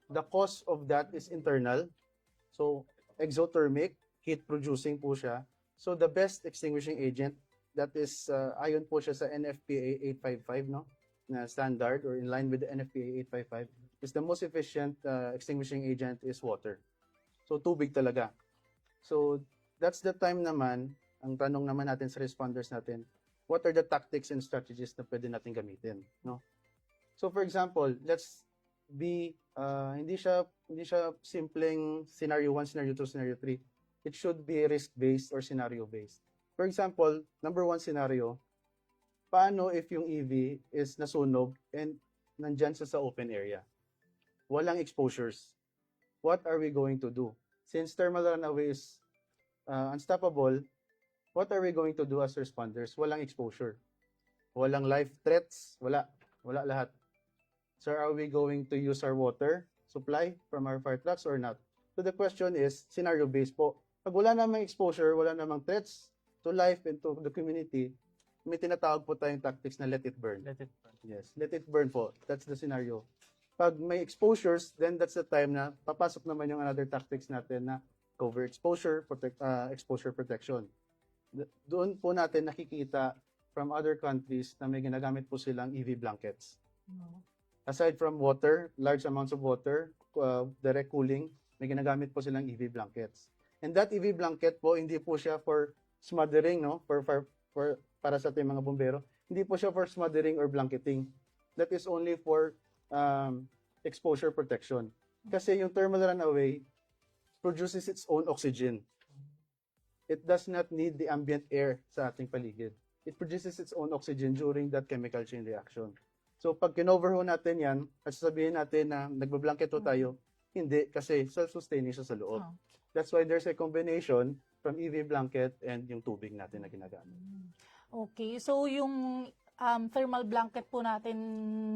S20: the cause of that is internal. So exothermic, heat producing po siya. So the best extinguishing agent, that is ayon po siya sa NFPA 855, no, na standard or in line with the NFPA 855, is the most efficient extinguishing agent is water. So tubig talaga. So that's the time naman, ang tanong naman natin sa responders natin, what are the tactics and strategies na pwede natin gamitin, no? So for example, let's be hindi siya simpleng scenario 1, scenario 2, scenario 3. It should be risk-based or scenario-based. For example, number 1 scenario, paano if yung EV is nasunog and nandyan sa open area? Walang exposures. What are we going to do? Since thermal runaway is unstoppable, what are we going to do as responders? Walang exposure. Walang life threats. Wala lahat. So are we going to use our water supply from our fire trucks or not? So the question is, scenario-based po. Pag wala namang exposure, wala namang threats to life and to the community, may tinatawag po tayong tactics na let it burn.
S4: Let it burn.
S20: Yes, let it burn po. That's the scenario. Pag may exposures, then that's the time na papasok naman yung another tactics natin na cover exposure, exposure protection. Doon po natin nakikita from other countries na may ginagamit po silang EV blankets. Aside from water, large amounts of water, direct cooling, may ginagamit po silang EV blankets. And that EV blanket po, hindi po siya for smothering, no? Para sa ating mga bombero. Hindi po siya for smothering or blanketing. That is only for exposure protection. Kasi yung thermal runaway produces its own oxygen. It does not need the ambient air sa ating paligid. It produces its own oxygen during that chemical chain reaction. So pag kinover ho natin yan, at sabihin natin na nagbablanket ho tayo, hindi, kasi self-sustaining siya sa loob. That's why there's a combination from EV blanket and yung tubig natin na ginagamit.
S6: Okay, so yung thermal blanket po natin,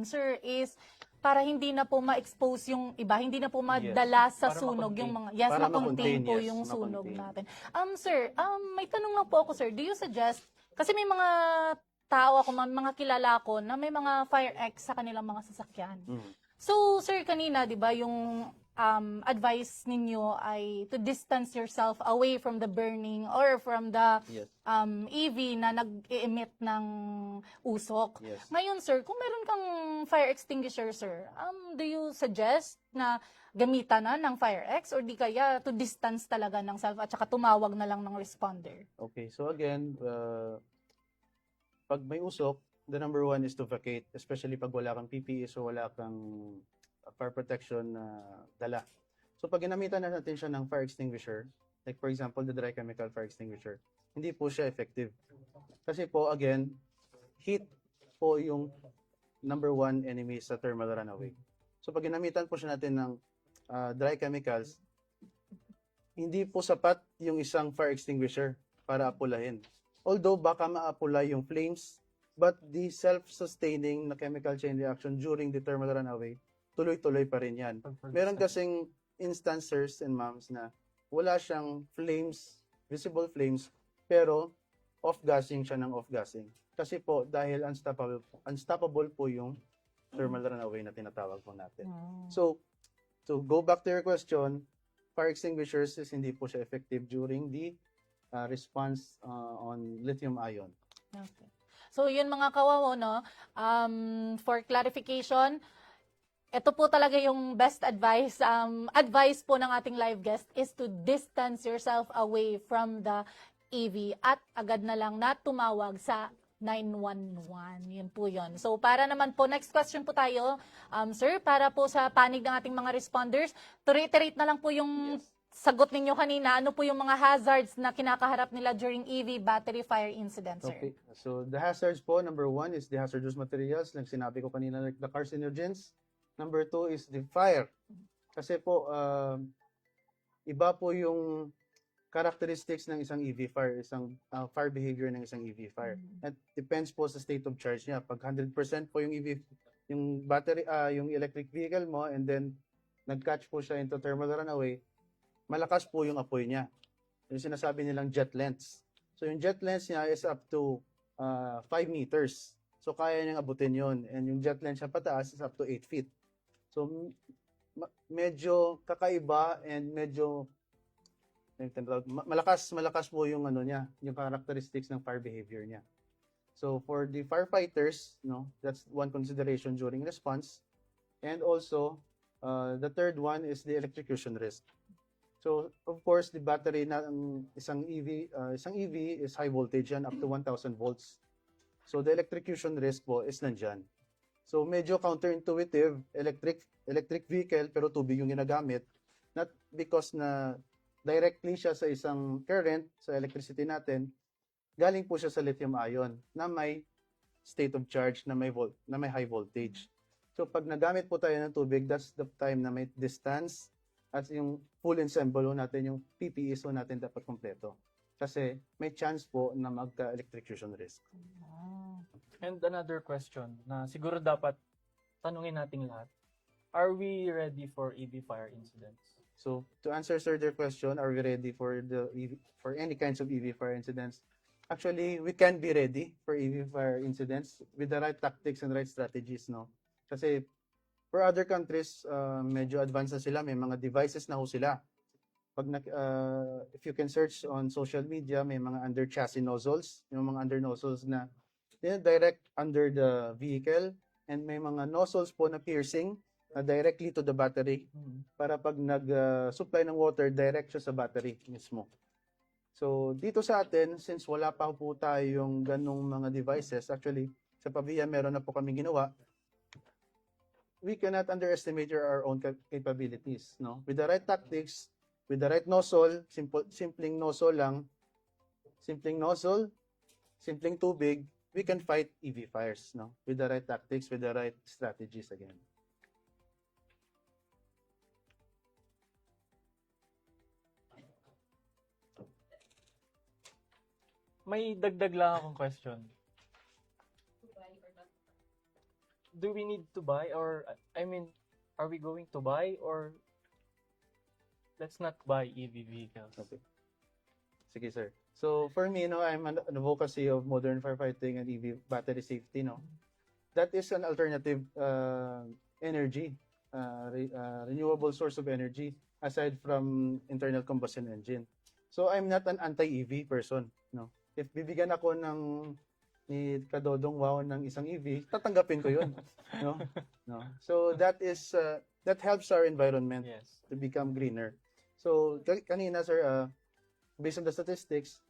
S6: sir, is para hindi na po ma-expose yung iba, hindi na po madala sa
S4: Para
S6: sunog
S4: ma-contain.
S6: yung mga,
S20: Para
S6: ma-contain po
S20: ma-contain,
S6: yung
S20: yes,
S6: sunog
S20: ma-contain.
S6: natin. Sir, may tanong lang po ako, sir. Do you suggest, kasi may mga tao ako, mga kilala ko na may mga fire X sa kanilang mga sasakyan. So, sir, kanina, di ba, yung advice ninyo ay to distance yourself away from the burning or from the EV na nag-emit ng usok.
S20: Yes.
S6: Ngayon, sir, kung meron kang fire extinguisher, sir, do you suggest na gamitan na ng fire X or di kaya to distance talaga ng self at saka tumawag na lang ng responder?
S20: Okay, so again, pag may usok, the number 1 is to vacate, especially pag wala kang PPE so wala kang fire protection na dala. So pag ginamitan na natin siya ng fire extinguisher, like for example, the dry chemical fire extinguisher, hindi po siya effective. Kasi po, again, heat po yung number 1 enemy sa thermal runaway. So pag ginamitan po siya natin ng dry chemicals, hindi po sapat yung isang fire extinguisher para apulahin. Although baka maapula yung flames, but the self-sustaining na chemical chain reaction during the thermal runaway, tuloy-tuloy pa rin yan. Meron kasing instances and moms na wala siyang flames, visible flames, pero off-gassing siya ng off-gassing. Kasi po, dahil unstoppable po yung thermal runaway na tinatawag po natin. So, to go back to your question, fire extinguishers is hindi po siya effective during the response on lithium ion.
S6: Okay. So yun mga kawaw, no? For clarification, ito po talaga yung best advice. Advice po ng ating live guest is to distance yourself away from the EV at agad na lang na tumawag sa 911. Yun po yun. So para naman po, next question po tayo, sir, para po sa panig ng ating mga responders, to reiterate na lang po yung sagot ninyo kanina, ano po yung mga hazards na kinakaharap nila during EV battery fire incident, sir?
S20: Okay. So the hazards po, number 1 is the hazardous materials, like sinabi ko kanina, like the carcinogens. Number 2 is the fire. Kasi po, iba po yung characteristics ng isang EV fire, isang fire behavior ng isang EV fire. It depends po sa state of charge niya. Pag 100% po yung EV, yung battery, yung electric vehicle mo, and then nag-catch po siya into thermal runaway, malakas po yung apoy niya. Yung sinasabi nilang jet lengths. So yung jet lengths niya is up to 5 meters. So kaya niyang abutin yon. And yung jet length siya pataas is up to 8 feet. So medyo kakaiba and medyo malakas po yung ano niya, yung characteristics ng fire behavior niya. So for the firefighters, no, that's one consideration during response. And also the third one is the electrocution risk. So, of course, the battery ng isang EV is high voltage yan, up to 1,000 volts. So, the electrocution risk po is nandyan. So, medyo counterintuitive, electric vehicle, pero tubig yung ginagamit. Not because na directly siya sa isang current, sa electricity natin, galing po siya sa lithium ion na may state of charge, na may high voltage. So, pag nagamit po tayo ng tubig, that's the time na may distance, at yung full ensemble natin, yung PPE natin dapat kompleto. Kasi may chance po na magka-electrocution risk.
S4: And another question na siguro dapat tanungin nating lahat. Are we ready for EV fire incidents?
S20: So, to answer sir their question, are we ready for for any kinds of EV fire incidents? Actually, we can be ready for EV fire incidents with the right tactics and right strategies, no? Kasi for other countries, medyo advanced na sila, may mga devices na ho sila. If you can search on social media, may mga under chassis nozzles, yung mga under nozzles na direct under the vehicle, and may mga nozzles po na piercing directly to the battery para pag nag-supply ng water, direct siya sa battery mismo. So, dito sa atin, since wala pa po tayong ganong mga devices, actually, sa Pavia meron na po kami ginawa, we cannot underestimate our own capabilities, no? With the right tactics, with the right nozzle, simpleng nozzle lang, simpleng tubig, we can fight EV fires, no? With the right tactics, with the right strategies again.
S4: May dagdag lang akong question. Do we need to buy, or I mean, are we going to buy, or let's not buy EV vehicles?
S20: Okay. Sige, sir. So, for me, no, I'm an advocacy of modern firefighting and EV battery safety, no. That is an alternative energy, renewable source of energy aside from internal combustion engine. So, I'm not an anti-EV person, no. If bibigyan ako ni Kadodong Wow ng isang EV, tatanggapin ko yun. No? So that helps our environment to become greener. So kanina sir, based on the statistics,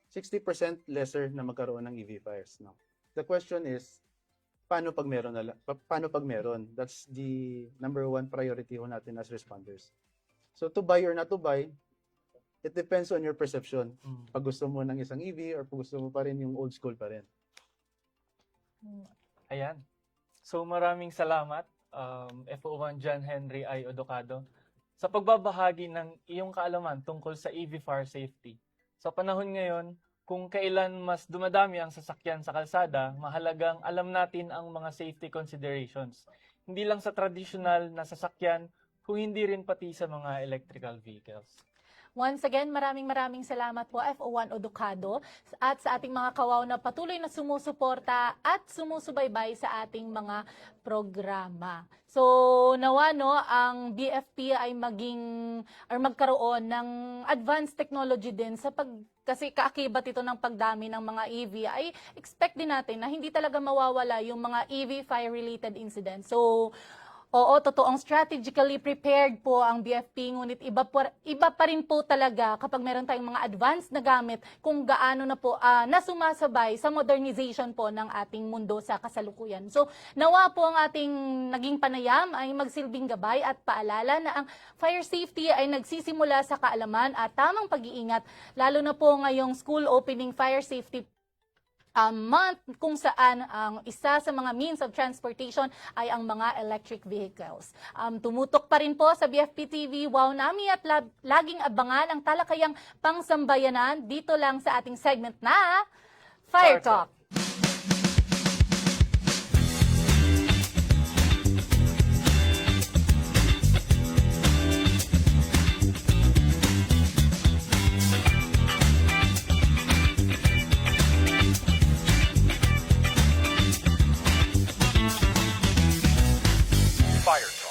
S20: 60% lesser na magkaroon ng EV fires. No? The question is, paano pag meron? That's the number one priority ho natin as responders. So to buy or not to buy, it depends on your perception. Pag gusto mo ng isang EV or pag gusto mo pa rin yung old school pa rin.
S4: Ayan. So maraming salamat, FO1 John Henry I. Odocado, sa pagbabahagi ng iyong kaalaman tungkol sa EV fire safety. Sa panahon ngayon, kung kailan mas dumadami ang sasakyan sa kalsada, mahalagang alam natin ang mga safety considerations. Hindi lang sa traditional na sasakyan, kung hindi rin pati sa mga electrical vehicles.
S6: Once again, maraming salamat po FO1 Odukado at sa ating mga kawaw na patuloy na sumusuporta at sumusubaybay sa ating mga programa. So, nawa ang BFP ay magkaroon ng advanced technology din kasi kaakibat ito ng pagdami ng mga EV, ay expect din natin na hindi talaga mawawala yung mga EV fire-related incidents. So, oo, totoong strategically prepared po ang BFP, ngunit iba pa rin po talaga kapag meron tayong mga advanced na gamit kung gaano na po nasumasabay sa modernization po ng ating mundo sa kasalukuyan. So, nawa po ang ating naging panayam ay magsilbing gabay at paalala na ang fire safety ay nagsisimula sa kaalaman at tamang pag-iingat, lalo na po ngayong school opening fire safety month kung saan ang isa sa mga means of transportation ay ang mga electric vehicles. Tumutok pa rin po sa BFP TV, wow nami at laging abangan ang talakayang pangsambayanan dito lang sa ating segment na Fire Talk.
S1: Fire Talk.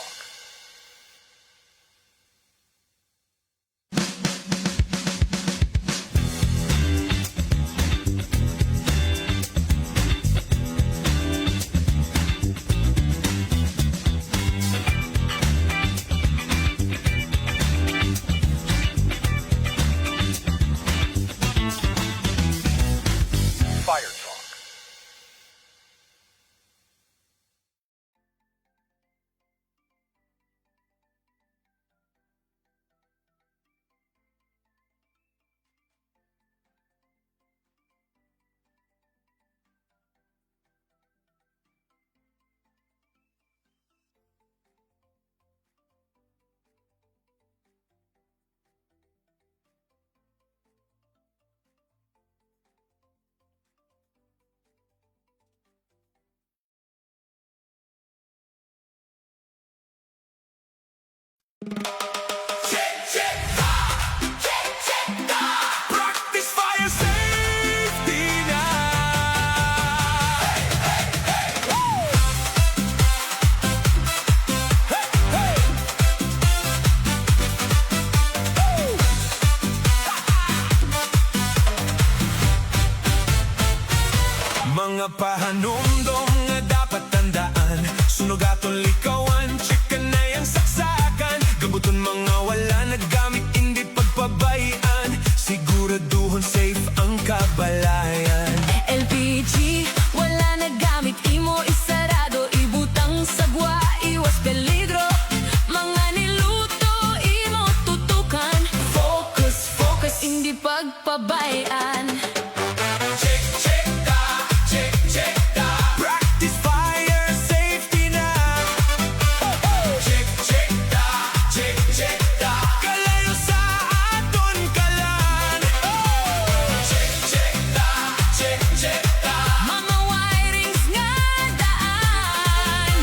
S1: Fire Talk. Practice fire safety na. Mga pahanumdom nga dapat tandaan, sunog atong likawan, chika na yung saksakan, gabuton mga wala nagamit, hindi pagpabayaan, siguraduhon safe ang kabalayan.
S3: LPG, wala nagamit, imo isarado, ibutang sagwa, iwas peligro, mga niluto, imo tutukan, focus, focus, hindi pagpabayaan.
S1: Check, check da, check, check da. Practice fire safety na. Check, check da, check, check da. Kalayo sa aton kalan. Check, check da, check, check da.
S3: Mga wirings nga daan.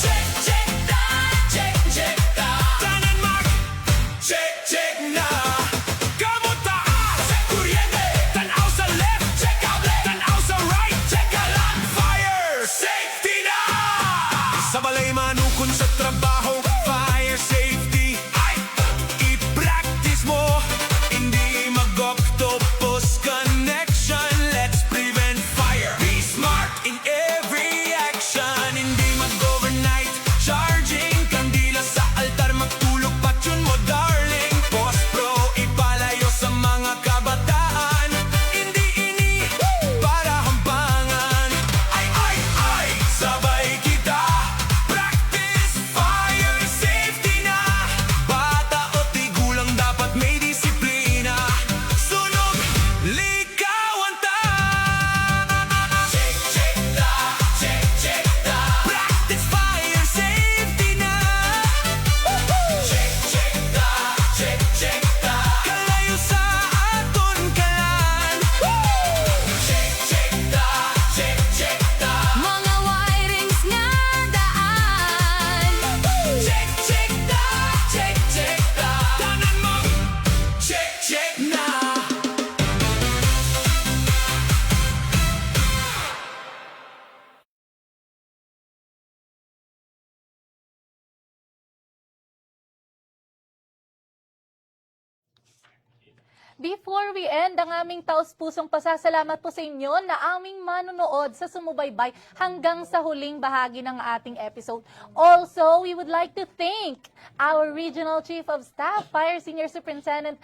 S1: Check, check da, check, check da. Tanan mag, check, check na. Kamot taas, kuryente. Tanaw sa left, check out left. Tanaw sa right, check out fire safety na. Sa balay manukon sa trabaho, fire safety ay i-practice mo. Hindi mag-octopus connection. Let's prevent fire. Be smart in every action. Hindi mag-overnight charging. Kandila sa altar, magtulog patyon mo darling. Post pro, ipalayo sa mga kabataan. Hindi ini para hampangan. Ay, ay, ay, sabay kita. Practice fire safety na. Bata o tigulang dapat may disiplina. Sunog, likawan ta. Check, check da, check, check da. Practice fire safety na. Check, check da, check, check da. Kalayo sa aton kalan. Check, check da, check, check da.
S3: Mga wirings nga daan.
S1: Check, check da, check, check da. Tanan mo, check,
S6: Before we end, ang aming taos-pusong pasasalamat po sa inyo na aming manonood sa sumubaybay hanggang sa huling bahagi ng ating episode. Also, we would like to thank our Regional Chief of Staff, Fire Senior Superintendent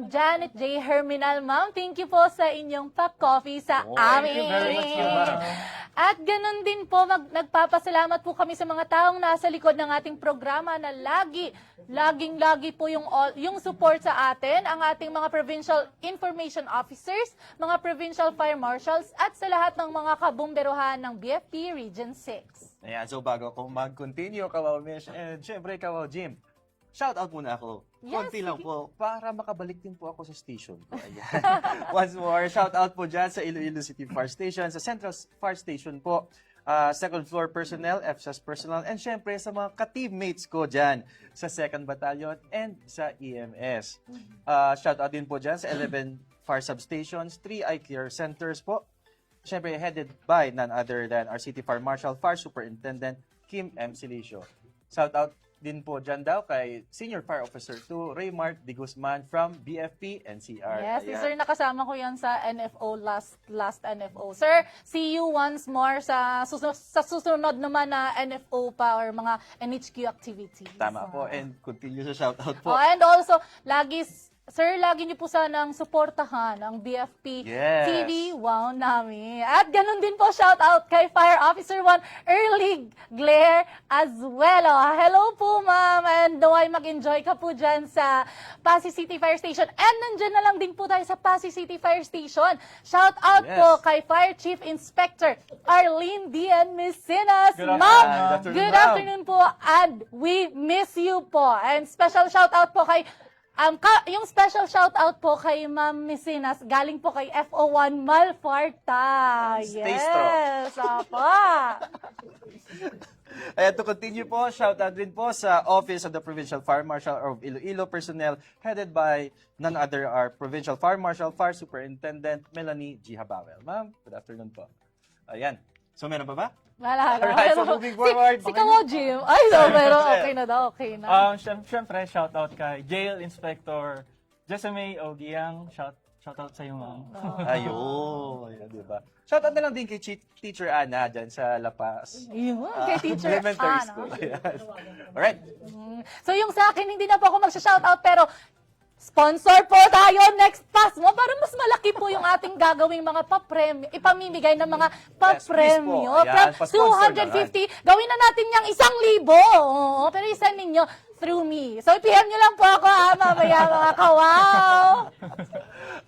S6: Janet J. Herminal. Ma'am, thank you po sa inyong pa-coffee sa amin.
S5: Thank you very much, ma'am.
S6: At ganun din po, nagpapasalamat po kami sa mga taong nasa likod ng ating programa na laging-lagi po yung support sa atin, ang ating mga Provincial Information Officers, mga Provincial Fire Marshals, at sa lahat ng mga kabumberohan ng BFP Region 6.
S5: Ayan, so bago ako mag-continue, Kawaw Mish, and syempre Kawaw Jim, shout out muna ako.
S6: Yes,
S5: Konti lang po, para makabalik din po ako sa station ko. Ayan. Once more, shout out po dyan sa Iloilo City Fire Station, sa Central Fire Station po, second floor personnel, FSAS personnel, and syempre sa mga ka-teammates ko dyan sa 2nd Battalion and sa EMS. Shout out din po dyan sa 11 fire substations, 3 eye care centers po. Syempre headed by none other than our City Fire Marshal, Fire Superintendent Kim M. Silicio. Shout out din po dyan daw kay Senior Fire Officer 2, Raymart De Guzman from BFP NCR.
S6: Yes,
S5: Ayan.
S6: sir, nakasama ko yan sa NFO, last NFO. Sir, see you once more sa susunod naman na NFO pa or mga NHQ activities.
S5: Tama po, and continue sa shout out po.
S6: And also, lagi niyo po sanang suportahan ang BFP
S5: Yes.
S6: TV Wow namin. At ganun din po, shout out kay Fire Officer 1 Early Glare Azuelo. Hello po, ma'am, and naway mag-enjoy ka po dyan sa Pasig City Fire Station. And nandyan na lang din po tayo sa Pasig City Fire Station. Shout out
S5: Yes.
S6: po kay Fire Chief Inspector Arlene Dian Misinas.
S5: Good
S6: Ma'am,
S5: afternoon,
S6: good
S5: ma'am.
S6: afternoon po, and we miss you po. And special shout out po kay yung special shout out po kay Ma'am Misinas, galing po kay FO1 Malfarta.
S5: Stay
S6: Yes, apa.
S5: Ayan, to continue po, shout out din po sa Office of the Provincial Fire Marshal of Iloilo personnel headed by none other our Provincial Fire Marshal, Fire Superintendent Melanie G. Habawel. Ma'am, good afternoon po. Ayan. So, meron pa ba?
S6: Wala na.
S5: Alright, so moving forward.
S6: Si Kawo Jim. Ay, so, pero okay na daw, okay na.
S21: Siyempre, shout out kay Jail Inspector Jessamay Ogiang. Shout out sa iyo, ma'am.
S5: Ayun, diba? Shout out na lang din kay Teacher Ana dyan sa La Paz.
S6: Yun, kay Teacher
S5: Elementary
S6: Ana.
S5: School. Ayan. Alright.
S6: So yung sa akin, hindi na po ako magsha-shoutout, pero sponsor po tayo next Pasmo para mas malaki po yung ating gagawing mga papremyo, ipamimigay ng mga papremyo.
S5: Yes, please po. Ayan,
S6: From
S5: pa-sponsor
S6: 250, gawin na natin yung 1,000. Oo, pero isa ninyo through me. So i-PM nyo lang po ako mamaya mga kawaw.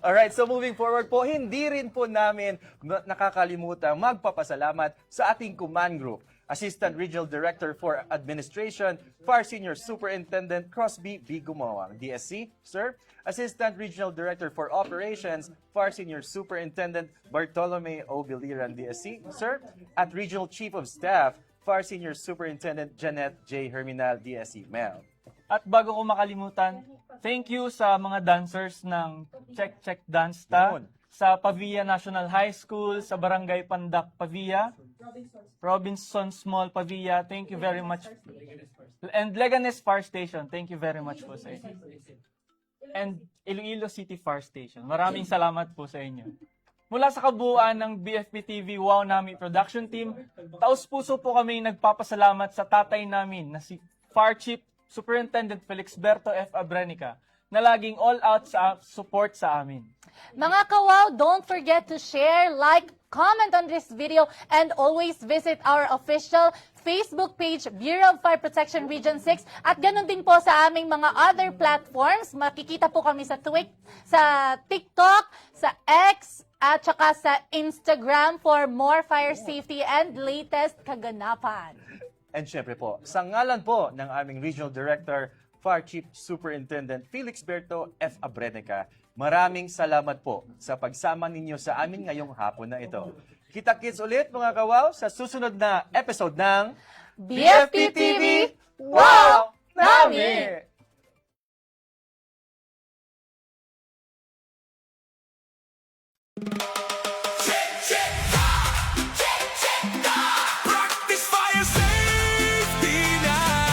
S5: Alright, so moving forward po, hindi rin po namin nakakalimutan magpapasalamat sa ating command group. Assistant Regional Director for Administration, Fire Senior Superintendent Crosby B. Gumawang, DSC, sir. Assistant Regional Director for Operations, Fire Senior Superintendent Bartolome O. Biliran, DSC, sir. At Regional Chief of Staff, Fire Senior Superintendent Janet J. Herminal, DSC, Mel.
S21: At bago ko makalimutan, thank you sa mga dancers ng Check Check Dance Ta, sa Pavia National High School, sa Barangay Pandak Pavia, Robinson Small Pavia, thank you very much. And Leganes Fire Station, thank you very much po sa inyo. And Iloilo City Fire Station, maraming salamat po sa inyo. Mula sa kabuuan ng BFP TV Wow Nami Production Team, taos-puso po kami nagpapasalamat sa tatay namin na si Fire Chief Superintendent Felix Berto F. Abrenica na laging all-out sa support sa amin.
S6: Mga kawaw, don't forget to share, like, comment on this video, and always visit our official Facebook page, Bureau of Fire Protection Region 6. At ganun din po sa aming mga other platforms. Makikita po kami sa TikTok, sa X, at saka sa Instagram for more fire safety and latest kaganapan.
S5: And syempre po, sa ngalan po ng aming Regional Director, Fire Chief Superintendent Felix Berto F. Abrenica, maraming salamat po sa pagsama ninyo sa amin ngayong hapon na ito. Kita-kits ulit mga kawaw sa susunod na episode ng
S6: BFP TV Wow Nami!
S1: Practice fire safety now.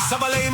S1: Sa balay